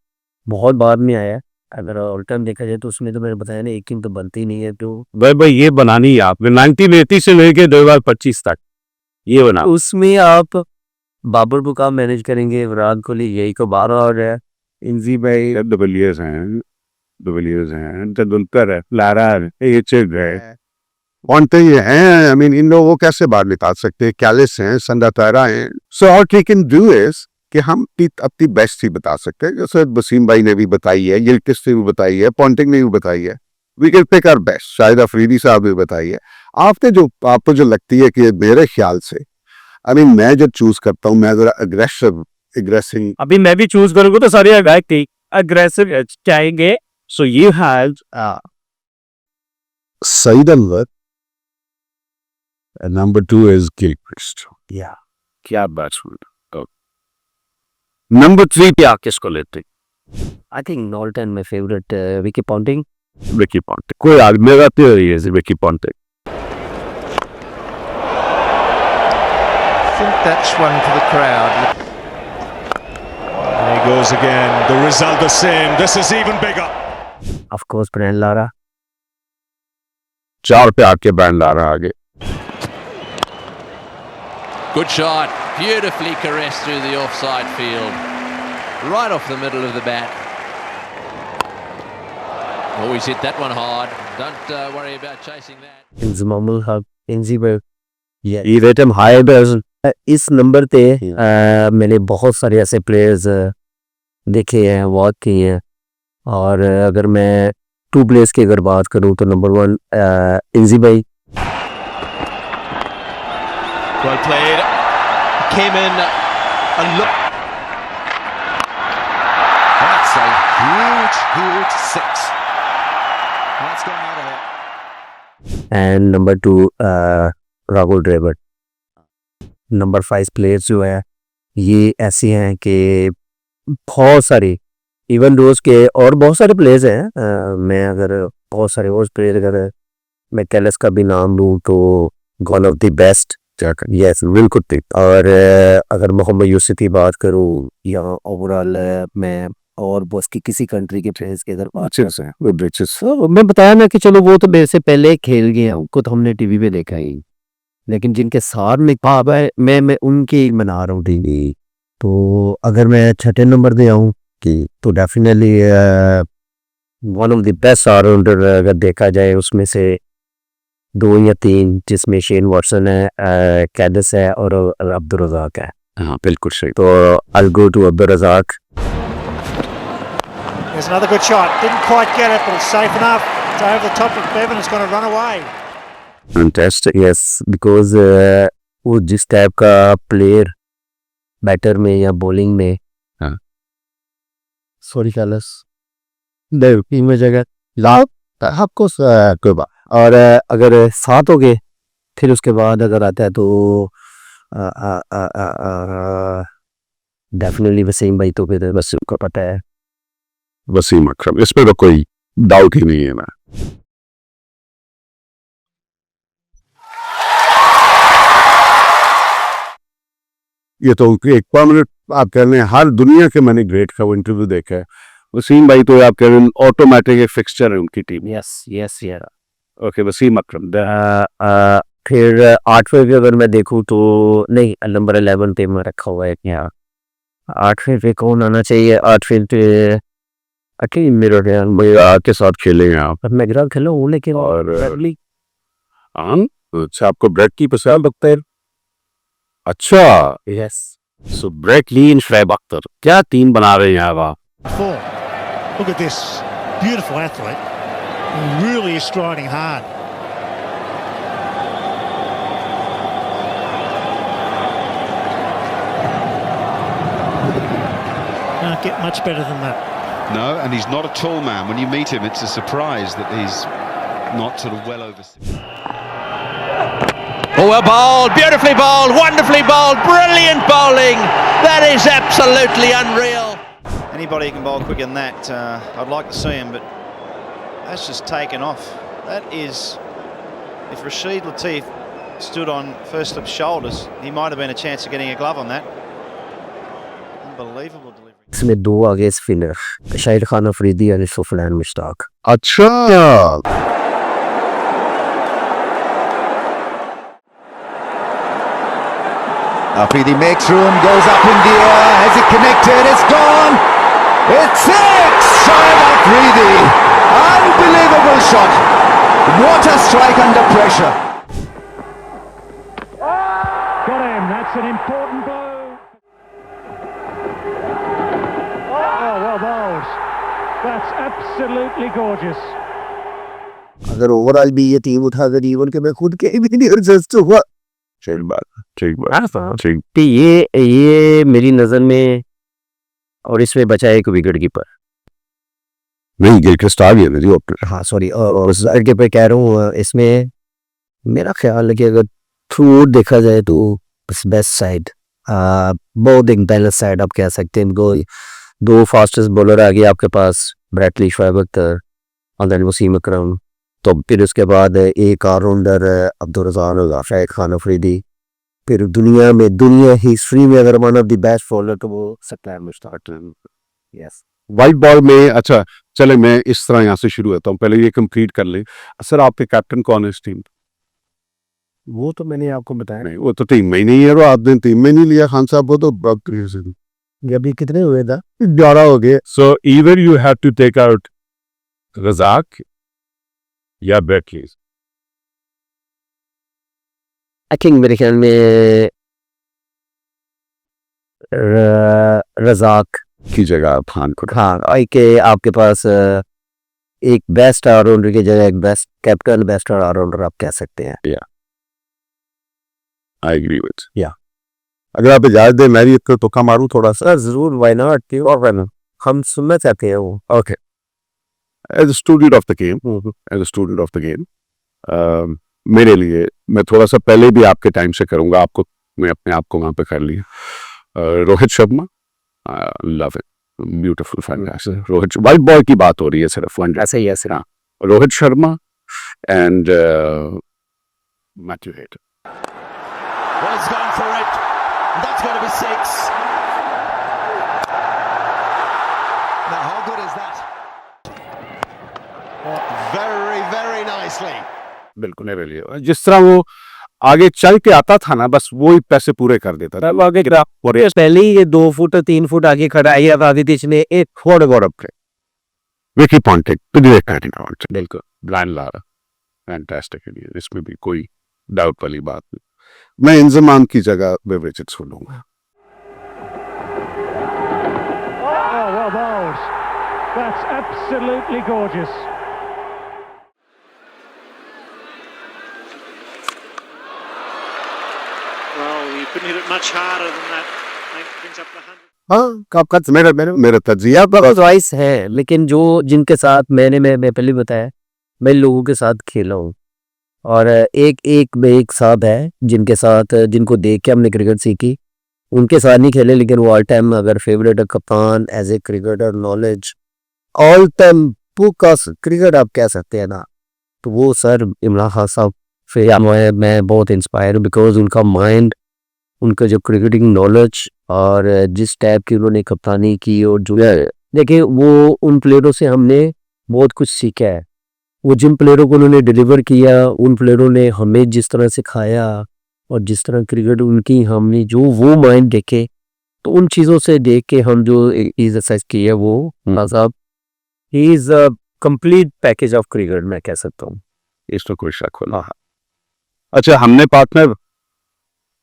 बहुत बाद में आया है। अगर ऑल टाइम देखा जाए तो उसमें तो मैंने बताया ना, एक टीम तो बनती ही नहीं है। तो भाई ये बनानी है आपने 1980 से लेके 2025 तक, ये बना। उसमें आप बाबर बुकाम मैनेज करेंगे, विराट कोहली, यही को 12 और है, इंजी भाई, डिविलियर्स हैं, तेंदुलकर है, लारा है, एचेग है, कौनते ये हैं। आई मीन इन लोगों को कैसे बाहर निकाल सकते हैं? कैलिस हैं, संडातारा हैं। So all we can do is कि हम अपनी बेस्ट ही बता सकते हैं, जैसे वसीम भाई ने भी बताई है, गिलक्रिस्ट ने भी बताई है, पॉन्टिंग ने भी बताई है। We can pick our best, शायद अफरीदी साहब ने बताई है। आपको जो लगती है कि मेरे ख्याल से, आई मीन मैं जब चूज करता हूँ, मैं जरा अग्रेसिव अभी मैं भी चूज करूंगा तो सारे अग्रेसिव चाहेंगे। So you have Saeed Anwar, and number 2 is Gilchrist. Yeah. क्या बैट्समैन। नंबर 3 पे आप किसको लेते? I think all time my favourite Ricky Ponting. Ricky Ponting. कोई आदमी मेरा theory है Ricky Ponting. I think that's one for the crowd. And he goes again. The result the same. This is even bigger. Of course Brian Lara. 4 पे आपके बैंड ला रहा आगे। Good shot, beautifully caressed through the offside field, right off the middle of the bat. Always hit that one hard. Don't worry about chasing that. Inzamam-ul हक, इंजीबर, ये रेटम हाई बेस। इस नंबर पे मैंने बहुत सारे ऐसे प्लेयर्स देखे हैं, वॉच किए हैं, और अगर मैं 2 प्लेयर्स की अगर बात करूं तो नंबर 1 इंजी भाई। Well played. Came in and look. That's a huge 6. That's gone out of here. And number 2 Rahul Dravid. Number 5 players जो है ये ऐसे हैं कि बहुत सारे इवन रोज के और बहुत सारे प्लेयर्स हैं। मैं अगर बहुत सारे और प्लेयर अगर मैं कैलस का भी नाम लूँ तो one of the best. Yes बिल्कुल ठीक। और अगर मोहम्मद यूसुफ की बात करूँ या ओवरऑल मैं और बॉस की किसी कंट्री के प्लेयर्स की अगर बात तो मैं बताया ना कि चलो वो तो मेरे से पहले खेल गए हैं, उनको तो हमने टीवी पे देखा ही, लेकिन जिनके साथ में पाप है मैं उनकी मना रहा हूँ टीवी। तो अगर मैं छठे नंबर पे आऊँ कि तो definitely one of the best allrounder अगर देखा जाए उसमें से 2 या 3 जिसमें शेन वॉटसन है, कैलिस है और अब्दुल रज़ाक है। हाँ बिल्कुल सही। तो I'll go to Abdul Razzaq. There's another good shot. Didn't quite get it, but it's safe enough. It's over the top of Bevan. It's going to run away. Fantastic. Yes, because वो जिस टाइप का प्लेयर बैटर में या बॉलिंग में, हाँ सॉरी कैलस टीम में जगह लाभ आपको कोई बात। और अगर 7 हो गए फिर उसके बाद अगर आता है तो डेफिनेटली वसीम भाई, तो फिर बस को पता है वसीम अकरम, इसमें तो कोई डाउट ही नहीं है ना। ये तो एक परमानेंट आप कह रहे हैं, हर दुनिया के मैंने ग्रेट का वो इंटरव्यू देखा है। वसीम भाई तो आप कह रहे हैं ऑटोमेटिक एक फिक्सचर है उनकी टीम। यस यस यार। ओके वसीम अकरम। फिर 8वें पे अगर मैं देखूं तो नहीं, नंबर 11 पे मैं रखा हुआ है यहाँ। 8वें पे कौन आना चाहिए? 8वें पे अकेले मेरा ध्यान के साथ खेले हैं आप। मैं ग्राफ खेला हूँ लेकिन और Bradley। अच्छा आपको ब्रेड की पसंद लगता है? अच्छा यस। सो ब्रेड ली इन शोएब अख्तर, क्या टीम बना रहे हैं आप? Look at this beautiful athlete. He really is striding hard. Can't get much better than that. No, and he's not a tall man. When you meet him, it's a surprise that he's not sort of well over 6. Oh, well bowled, beautifully bowled, wonderfully bowled, brilliant bowling. That is absolutely unreal. Anybody can bowl quicker than that. I'd like to see him, but that's just taken off. That is, if Rashid Latif stood on first slip shoulders, he might have been a chance of getting a glove on that. Unbelievable delivery. इसमें 2 आगे स्पिनर, शाहिद खान अफरीदी और सुफियान मुश्ताक। अच्छा Afridi makes room, goes up in the air. Has it connected? It's gone. It's 6. Shoaib Afridi. Unbelievable shot. What a strike under pressure. Got him. That's an important blow. Oh, well bowled. That's absolutely gorgeous. अगर ओवरऑल भी ये टीम उठाकर इवन के मैं खुद के भी नहीं एडजस्ट हुआ। ठीक बात ठीक। ये मेरी नजर में, और इसमें बचा एक विकेट कीपर। नहीं गिल स्टार ही है मेरी ओपनर। हाँ सॉरी, और के पे कह रहा हूँ, इसमें मेरा ख्याल है कि अगर थ्रू देखा जाए तो बेस्ट साइड, बहुत एक बैलेंस साइड आप कह सकते हैं। 2 फास्टेस्ट बॉलर आ गए आपके पास, ब्रैडली, शोएब अख्तर और देन वसीम अकरम। तो फिर उसके बाद एक ऑलराउंडर अब्दुल रज़ाक, शाहिद खान अफरीदी। फिर दुनिया हिस्ट्री में अगर one of the best bowler तो वो सकता मुश्ताक। यस वाइट बॉल में। अच्छा चले मैं इस तरह यहाँ से शुरू होता हूँ, पहले ये कंप्लीट कर ले। सर आपके कैप्टन कौन है इस टीम? वो तो मैंने आपको बताया नहीं, वो तो टीम में ही नहीं है। वो आपने टीम में नहीं लिया खान साहब, वो तो अभी कितने हुए था? 11 हो गए। So either you have to take out Razzaq या ब्रेडली। आई थिंक मेरे ख्याल में रज़ाक की जगह खान को। हाँ, के आपके पास एक बेस्ट ऑलराउंडर की जगह एक बेस्ट कैप्टन, बेस्ट ऑलराउंडर आप कह सकते हैं। या आई एग्री विद। या अगर आप इजाजत दें मैं भी तो मारूं थोड़ा सा। जरूर, व्हाई नॉट। और हम सुनना चाहते हैं वो। Okay, as a student of the game, मेरे लिए मैं थोड़ा सा पहले भी आपके टाइम से करूंगा, आपको मैं अपने आप को वहां पे कर लिया। Rohit Sharma, love it, beautiful, fantastic. Rohit white boy की बात हो रही है सिर्फ, ऐसे ही ऐसे। हाँ, Rohit Sharma and Matthew head. Well, he's gone for it. That's going to be 6. Now, how good is that? Oh, very, very nicely. बिल्कुल मेरे लिए जिस तरह वो आगे चल के आता था ना, बस वो ही पैसे पूरे कर देता था। आगे पहले ही ये 2 फुट 3 फुट आगे खड़ा है, आदित्य ने एक फुट गौरव पे विकी पॉन्टिंग बिल्कुल ब्रायन लारा, फैंटास्टिक, इसमें भी कोई डाउट वाली बात नहीं। मैं इंजमान की जगह बेव रिचर्ड्स को लूंगा। Oh, well bowled. That's absolutely gorgeous. Well, you couldn't hit it much harder than that. It brings up the 100. हाँ, आपका मेरा तजिया बहुत वाइस है, लेकिन जो जिनके साथ मैं पहले बताया, मैं लोगों के साथ खेला हूँ और एक साहब है जिनके साथ जिनको देख के हमने क्रिकेट सीखी, उनके साथ नहीं खेले, लेकिन वो ऑल टाइम अगर फेवरेट कप्तान as a cricketer knowledge all time book cricket आप कह सकते हैं ना, तो वो सर इमरान खान साहब से मैं बहुत इंस्पायर हूँ, बिकॉज उनका माइंड, उनका जो क्रिकेटिंग नॉलेज और जिस टाइप की उन्होंने कप्तानी की, और जो देखिए वो उन प्लेयरों से हमने बहुत कुछ सीखा है। वो जिन प्लेयरों को उन्होंने डिलीवर किया, उन प्लेयरों ने हमें जिस तरह सिखाया और जिस तरह क्रिकेट उनकी हमने जो वो माइंड देखे, तो उन चीज़ों से देख के हम जो एक्सरसाइज की है वो साहब he is a complete package of cricket, मैं कह सकता हूँ। इसमें कोई शक हो ना। अच्छा, हमने पार्टनर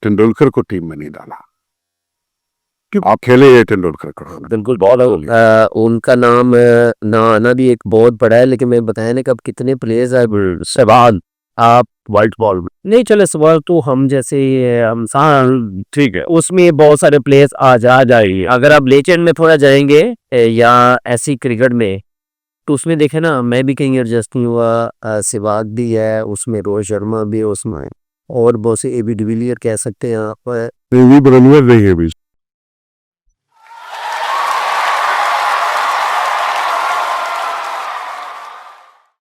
तेंदुलकर को टीम में नहीं डाला, क्यों? आप खेले ये तेंदुलकर को। बिल्कुल उनका नाम ना आना भी एक बहुत बड़ा है, लेकिन मैं बताया ना कि अब कितने प्लेयर्स है। सवाल आप वाइट बॉल नहीं चले, सवाल तो हम जैसे हम ठीक है, उसमें बहुत सारे प्लेयर्स आ जाएंगे। अगर आप लेजेंड में थोड़ा जाएंगे या ऐसी क्रिकेट में, तो उसमें देखे ना, मैं भी कहीं एडजस्ट नहीं हुआ, सहवाग भी है उसमें, रोहित शर्मा भी है उसमें, और बहुत से एबी डिविलियर कह सकते हैं आप, नहीं है भी।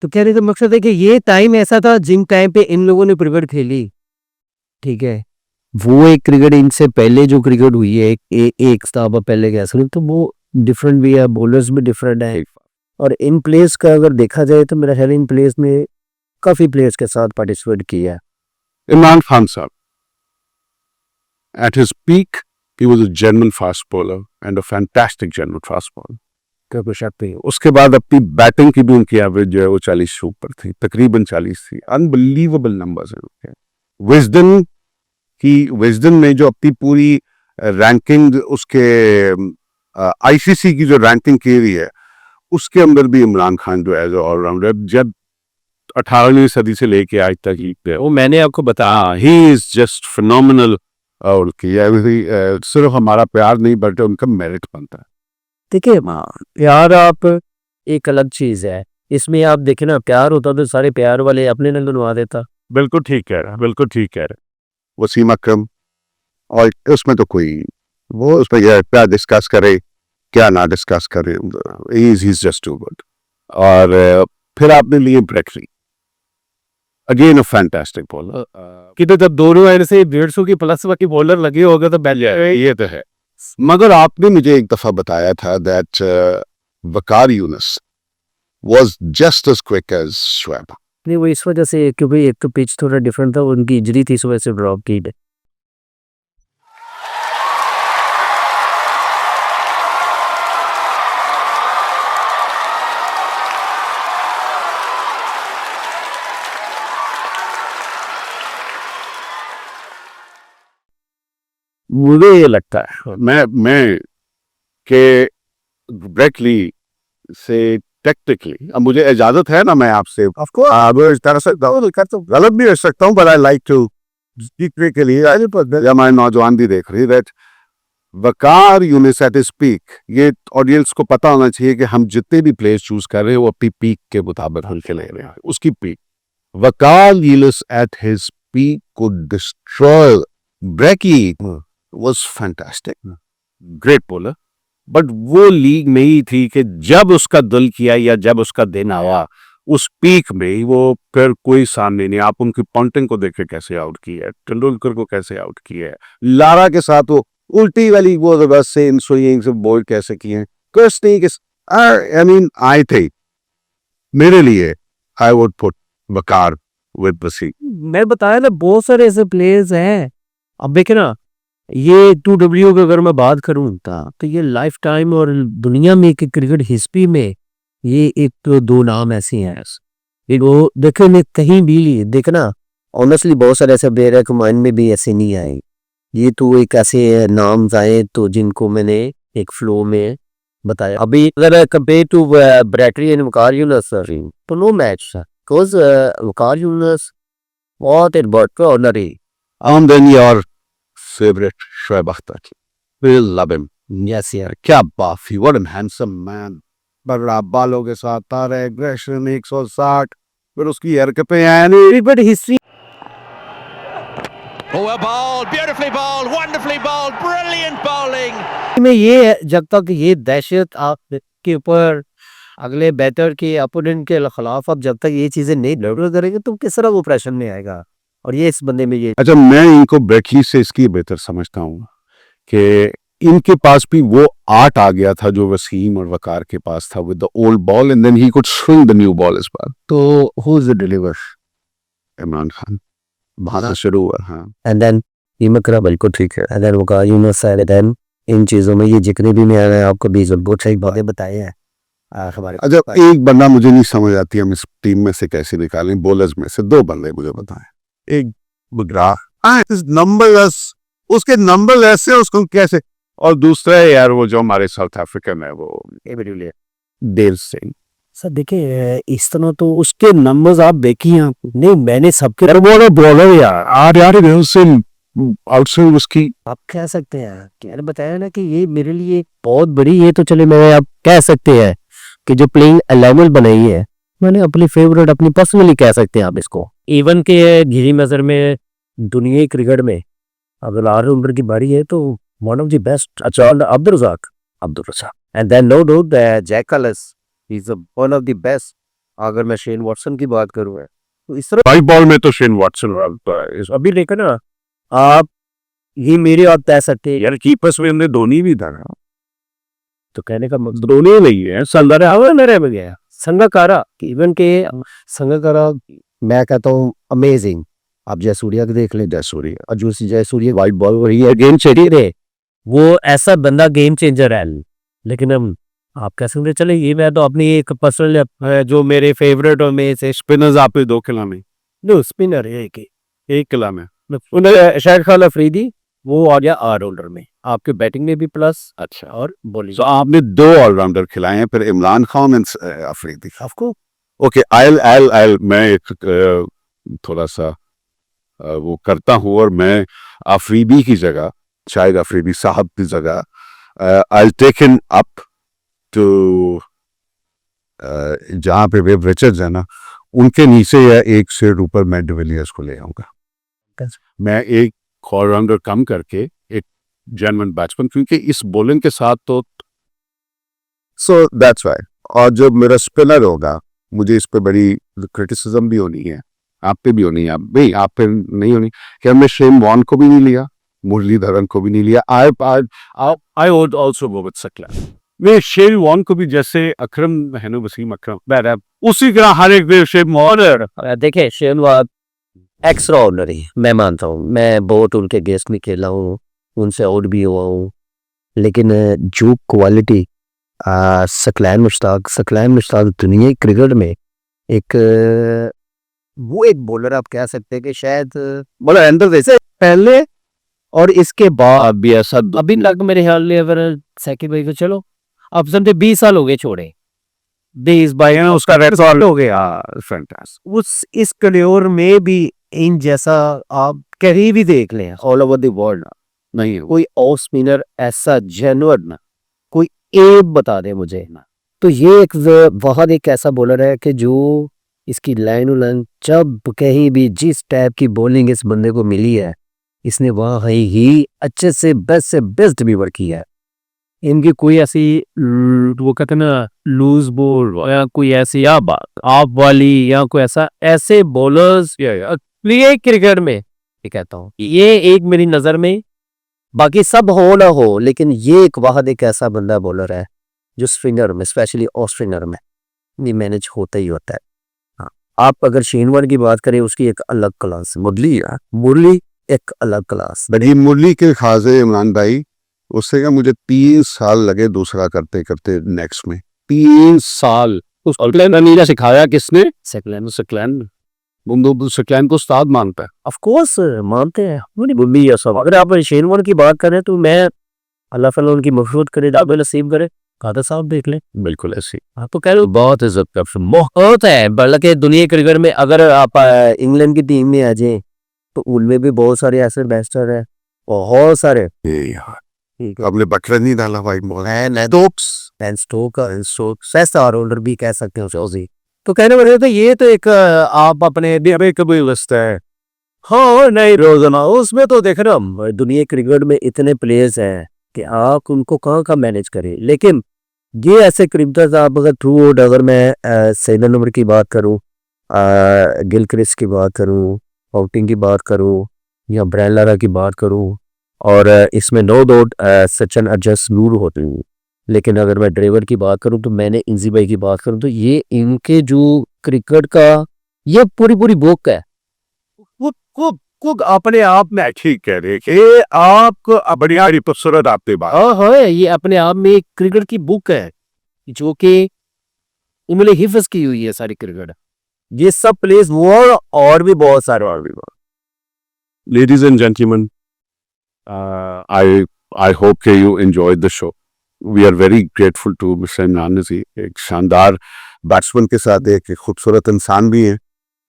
तो कह रहे थे मकसद है कि ये टाइम ऐसा था जिन टाइम पे इन लोगों ने क्रिकेट खेली, ठीक है, वो एक क्रिकेट इनसे पहले जो क्रिकेट हुई है एक स्टाफ पहले कह सकते, तो वो डिफरेंट भी है, बॉलर्स भी डिफरेंट है, और इन प्लेयर्स का अगर देखा जाए तो मेरा ख्याल इन प्लेयर्स में काफी प्लेयर्स के साथ पार्टिसिपेट किया है। इमरान खान साहब, at his peak, he was a genuine fast bowler and a fantastic genuine fast bowler. उसके बाद अपनी बैटिंग की भी उनकी एवरेज जो है वो 40 से ऊपर थी, तकरीबन 40 थी। अनबिलीवेबल नंबर्स हैं उनके। विजडन में जो अपनी पूरी रैंकिंग, उसके आईसीसी की जो रैंकिंग की हुई है, उसके अंदर भी इमरान खान जो एज ऑलराउंडर, जब 18वीं सदी से लेके आज तक ही वो मैंने आपको बताया, ही इज जस्ट फिनोमिनल। और सिर्फ हमारा प्यार नहीं बल्कि उनका मेरिट बनता है। देखिए प्यार आप एक अलग चीज है, इसमें आप देखें ना, प्यार होता तो सारे प्यार वाले अपने न बनवा देता। बिल्कुल ठीक कह रहा है, बिल्कुल ठीक कह रहा है। वसीम अकरम, और उसमें तो कोई वो उसमें क्या डिस्कस करे क्या ना डिस्कस करे, he is just too good. और फिर आपने लिए Brett Lee, again a fantastic bowler. कि तो जब दोनों एंड से 150 की प्लस की बॉलर लगे होगा तो बैठ जाए, ये तो है। मगर आपने मुझे एक दफा बताया था that Waqar Younis was just as quick as Shoaib. नहीं, वो इस वजह से, क्योंकि एक तो पिच थोड़ा डिफरेंट था, उनकी इंजरी थी, इस वजह से ड्रॉप की। मुझे ये लगता है मैं के ब्रेकली से टेक्निकली, अब मुझे इजाजत है ना, मैं आपसे गलत भी हो सकता हूँ, बट आई लाइक टू के लिए या मैं नौजवान भी देख रही that Waqar Yunus at his peak. ये ऑडियंस को पता होना चाहिए कि हम जितने भी प्लेयर्स चूज कर रहे हैं वो अपनी पीक के मुताबिक हम खेले रहे हैं, उसकी peak. Waqar Younis at his peak could destroy. Brecky was fantastic. Great bowler. But वो लीग में ही थी कि जब उसका दिल किया या जब उसका दिन आया उस पीक में ही वो फिर कोई सामने नहीं. आप उनकी पॉन्टिंग को देखे कैसे आउट किया है, तेंदुलकर को कैसे आउट किया है, लारा के साथ वो उल्टी वाली वो बस से इन स्विंग से बॉल कैसे किए हैं. कुछ नहीं कि आई मीन आई थिंक मेरे लिए I would put Waqar with Wasim. मैं बताया ना बहुत सारे ऐसे प्लेयर्स हैं. अब देखे ना ये 2W की अगर मैं बात करूं तो ये लाइफ टाइम और दुनिया में कि क्रिकेट हिस्ट्री में ये एक तो दो नाम ऐसे हैं. वो देखे ने कहीं भी देखना ऑनेस्टली बहुत सारे ऐसे प्लेयर है माइंड में भी ऐसे नहीं आए. ये तो एक ऐसे नाम आए तो जिनको मैंने एक फ्लो में बताया. अभी अगर compare to ब्रैटरी and Waqar Younis तो नो मैच था बिकॉज वकार यूनिस बहुत ordinary. And then your favorite Shoaib Akhtar. We love him. Yes यार क्या बाफी, what a handsome man. बड़ा बालों के साथ तार एग्रेशन 160 फिर उसकी हरकतें आया नहीं. Cricket history Oh, well bowled, beautifully bowled, wonderfully bowled, brilliant bowling. में ये है जब तक ये दहशत आपके ऊपर अगले बैटर के अपोनेंट के खिलाफ आप जब तक ये चीजें नहीं डेवलप करेंगे तो किस तरह वो प्रेशर में आएगा. और ये इस बंदे में ये अच्छा, मैं इनको ब्रेकी से इसकी बेहतर समझता हूँ कि इनके पास भी वो आर्ट आ गया था जो वसीम और वकार के पास था with the old ball and then he could swing the new ball. इस बार तो who is the deliver Imran Khan वहां से शुरू हुआ. हाँ, एंड देन ये मकरा बिल्कुल ठीक है. And then Waqar Younis and then इन चीजों में ये जितने भी मैंने आपको 20 बहुत सही बातें बताई हैं हमारे. अच्छा, एक बंदा मुझे नहीं समझ आती हम इस टीम में से कैसे निकालें. बॉलर्स में से दो बंदे मुझे बताएं. एक बुगरा नंबरलेस, उसके नंबर ऐसे उसको कैसे, और दूसरा है यार वो जो हमारे साउथ अफ्रीकन है वो देव सिंह. सर देखिए इस तरह तो उसके नंबर्स आप देखिए नहीं मैंने सबके बॉलर यार देव सिंह आउटसाइड उसकी आप कह सकते हैं क्या बताया ना कि ये मेरे लिए बहुत बड़ी ये तो चले मैं आप कह सकते हैं कि जो प्लेइंग 11 बनाई है मैंने अपनी फेवरेट अपनी पर्सनली कह सकते हैं आप इसको. इवन के घिरी नजर में दुनिया क्रिकेट में अगर ऑलराउंडर की बारी है तो वन ऑफ द बेस्ट. अच्छा Abdul Razzaq and then no doubt Jack Kallis is one of the best. अगर मैं शेन वॉटसन की बात करूँ तो इस तरह 5 बॉल में तो शेन वॉटसन अभी देखो ना आप ये मेरे आप कह सकते हैं यार कीपर्स में हमने धोनी भी था तो कहने का मतलब धोनी नहीं है संदर में गया संगकारा इवन के संगकारा मैं कहता हूँ अमेजिंग. आप जयसूर्या को देख लें जयसूर्या और जो जयसूर्या वाइट बॉल हो रही है गेम चेंजर है वो ऐसा बंदा गेम चेंजर है. लेकिन हम आप कह सकते चले ये मैं तो अपनी एक पर्सनल जो मेरे फेवरेट और में से स्पिनर्स आप 2 किला में नो स्पिनर है एक किला में शायद खान अफरीदी वो आ गया ऑलराउंडर में आपके बैटिंग में भी प्लस. अच्छा और बॉलिंग तो आपने 2 ऑलराउंडर खिलाए हैं फिर इमरान खान एंड अफरीदी. आपको ओके आई मैं एक थोड़ा सा वो करता हूँ और मैं अफरीदी की जगह शायद अफरीदी साहब की जगह I take him up to जहाँ पे वेब रिचर्ड्स है ना उनके नीचे या 1 शेर ऊपर मैं डिविलियर्स को ले आऊंगा. मैं एक ऑलराउंडर कम करके एक जेन्युइन बैट्समैन क्योंकि इस बॉलिंग के साथ तो सो दैट्स व्हाई. और जब मेरा स्पिनर होगा मुझे इस पे बड़ी क्रिटिसिज्म भी होनी है, आप पे भी होनी है. आप पे नहीं होनी कि हमने शेन वॉर्न को भी नहीं लिया, मुरलीधरन को भी नहीं लिया. I would also go with सकला. मैं शेन वॉर्न को भी जैसे अकरम है ना वसीम अकरम उसी तरह हर एक शेन वॉर्न देखे शेन वॉर्न एक्स्ट्रा ऑर्डिनरी मैं मानता हूँ. मैं बहुत उनके गेस्ट में खेला हूँ उनसे आउट भी हुआ हूँ लेकिन जो क्वालिटी सकलैन मुश्ताक दुनिया क्रिकेट में एक वो एक बॉलर आप कह सकते हैं कि शायद बॉलर अंदर जैसे पहले और इसके बाद भी ऐसा अभी लग मेरे ख्याल में अगर सेकंड भाई को चलो अब समझे 20 साल हो गए छोड़े 20-22 उसका रेड साल हो गया. फैंटास्टिक. उस इस करियर में भी इन जैसा आप कहीं भी देख लें ऑल ओवर द वर्ल्ड नहीं है कोई ऑफ स्पिनर ऐसा जेन्युइन ना कोई एक बता दे मुझे ना. तो ये एक बहुत एक ऐसा बॉलर है कि जो इसकी लाइन जब कहीं भी जिस टाइप की बॉलिंग इस बंदे को मिली है, इसने वहाँ ही अच्छे से बेस्ट डिलीवर किया है। इनकी कोई ऐसी वो कहते हैं ना लूज बॉल या कोई ऐसी या आप वाली या कोई ऐसे बॉलर्स प्ले क्रिकेट में ये कहता हूँ ये एक मेरी नज़र में, बाकी सब हो ना हो लेकिन ये एक वाहद एक ऐसा बंदा बॉलर है जो स्पिनर में स्पेशली ऑफ स्पिनर में ये मैनेज होता ही होता है। हाँ, आप अगर शेन वॉर्न की बात करें उसकी एक अलग क्लास, मुरली एक अलग क्लास। बड़ी मुरली के खासे इमरान भाई, उससे क्या मुझे 3 साल लगे दूसरा करते करते नेक्स्ट में 3 साल। उस नीला सिखाया किसने? सेकलैन को उस्ताद मानता है। ऑफ कोर्स मानते हैं बुल्ली ये सब। अगर आप शेन वॉर्न की बात करें तो मैं अल्लाह ताला उनकी मग़फ़िरत करे, दाब नसीब करे, कादर साहब देख लें। बिल्कुल ऐसी आप तो कह रहे हो बहुत इज्जत का बहुत है, बल्कि दुनिया क्रिकेट में अगर आप इंग्लैंड की टीम में आ जाए तो उनमें भी बहुत सारे ऐसे बैट्समैन हैं, बहुत सारे। आपने बकरा नहीं डाला भाई, स्टोक्स ऑलराउंडर भी कह सकते हो उसे। तो कहने वाले तो ये तो एक आप अपने कभी लिस्ट है। हाँ नहीं रोजाना उसमें तो देख रहा हम दुनिया क्रिकेट में इतने प्लेयर्स हैं कि आप उनको कहाँ मैनेज करें, लेकिन ये ऐसे क्रिकेटर्स आप अगर थ्रू आउट, अगर मैं सेवन नंबर की बात करूँ, गिलक्रिस्ट की बात करूँ, आउटिंग की बात करूँ या ब्रायन लारा की बात करूँ, और इसमें नो डाउट सचिन अजस नूर होते हैं, लेकिन अगर मैं ड्राइवर की बात करूं तो मैंने इंजी भाई की बात करूं तो ये इनके जो क्रिकेट का ये पूरी बुक है। कुक अपने आप में ठीक कह रहे कि आप बढ़िया खूबसूरत आपके बात। हाँ ये अपने आप में एक क्रिकेट की बुक है जो कि उन्होंने हिफ्ज की हुई है सारी क्रिकेट। ये सब प्लेस वो और भी बहुत सारे और भी। Ladies and gentlemen, I hope that you enjoyed the show. We are very grateful to Mr. Imran Nazir, एक शानदार बैट्समैन के साथ एक खूबसूरत इंसान भी हैं,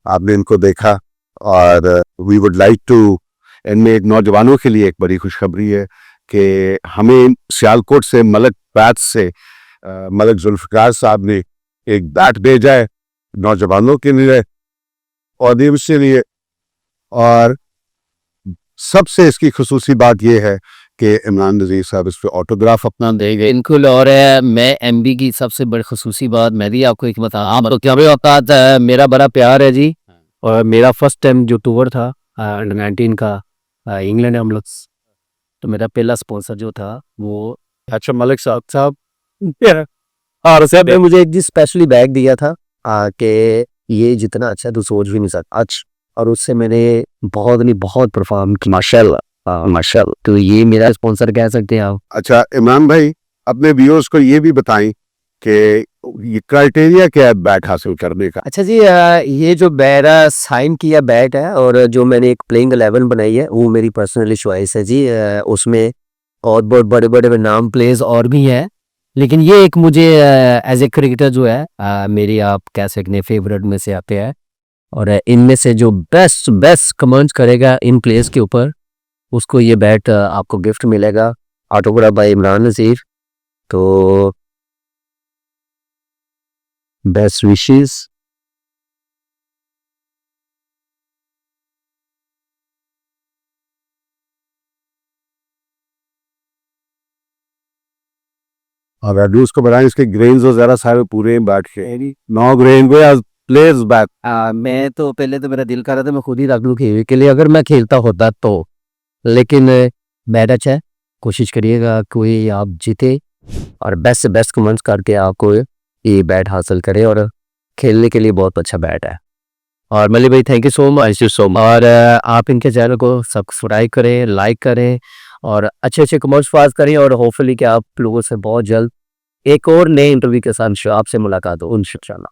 आपने इनको देखा। और we would like to end में एक नौजवानों के लिए एक बड़ी खुशखबरी है कि हमें सियालकोट से मलक बैट्स से मलक जुल्फ़िकार साहब ने एक बैट भेजा है नौजवानों के लिए ऑडियंस के लिए। और सबसे इसकी खुसूसी बात यह है कि इमरान नज़ीर साहब इस पे ऑटोग्राफ अपना देंगे इनको। और मैं एमबी की सबसे बड़ी खुसूसी बात मैं भी आपको एक बता, तो क्या औकात मेरा बड़ा प्यार है जी। और मेरा फर्स्ट टाइम जो टूर था अंडर 19 का इंग्लैंड हम लोग, तो मेरा पहला स्पॉन्सर जो था वो अच्छा मलिक साहब और साहब ने मुझे एक जी स्पेशली बैग दिया था कि ये जितना अच्छा तो सोच भी नहीं सकता अच्छा, और उससे मैंने बहुत परफॉर्म किया माशाल्लाह। तो ये मेरा स्पॉन्सर कह सकते हैं आप। अच्छा इमरान भाई, अपने व्यूअर्स को ये भी बताएं कि ये क्राइटेरिया क्या है बैट हासिल करने का। अच्छा जी, ये जो मेरा साइन किया बैट है और जो मैंने एक प्लेइंग 11 बनाई है वो मेरी पर्सनली चॉइस है जी। उसमें और बहुत बड़े नाम प्लेयर्स और भी हैं, लेकिन ये एक मुझे एज ए क्रिकेटर जो है मेरी आप कह सकते हैं फेवरेट में से आते हैं। और इनमें से जो बेस्ट कमेंट्स करेगा इन प्लेयर्स के ऊपर उसको ये बैट आपको गिफ्ट मिलेगा, ऑटोग्राफ बाय इमरान नज़ीर। तो बेस्ट विशेस। और रेड्यूस को बनाए इसके ग्रेन्स वगैरह सारे पूरे बैट के 9 ग्रेन को या प्लेयर्स बैट। मैं तो पहले तो मेरा दिल कर रहा था मैं खुद ही रख लूँ खेल के लिए अगर मैं खेलता होता तो, लेकिन बैट अच्छा है। कोशिश करिएगा कोई आप जीते और बेस्ट से बेस्ट कमेंट्स करके आपको ये बैट हासिल करे, और खेलने के लिए बहुत अच्छा बैट है। और मली भाई थैंक यू सो मच और आप इनके चैनल को सब्सक्राइब करें, लाइक करें और अच्छे कमेंट्स पास करें, और होपफुली कि आप लोगों से बहुत जल्द एक और नए इंटरव्यू के साथ आपसे मुलाकात हो इंशाल्लाह।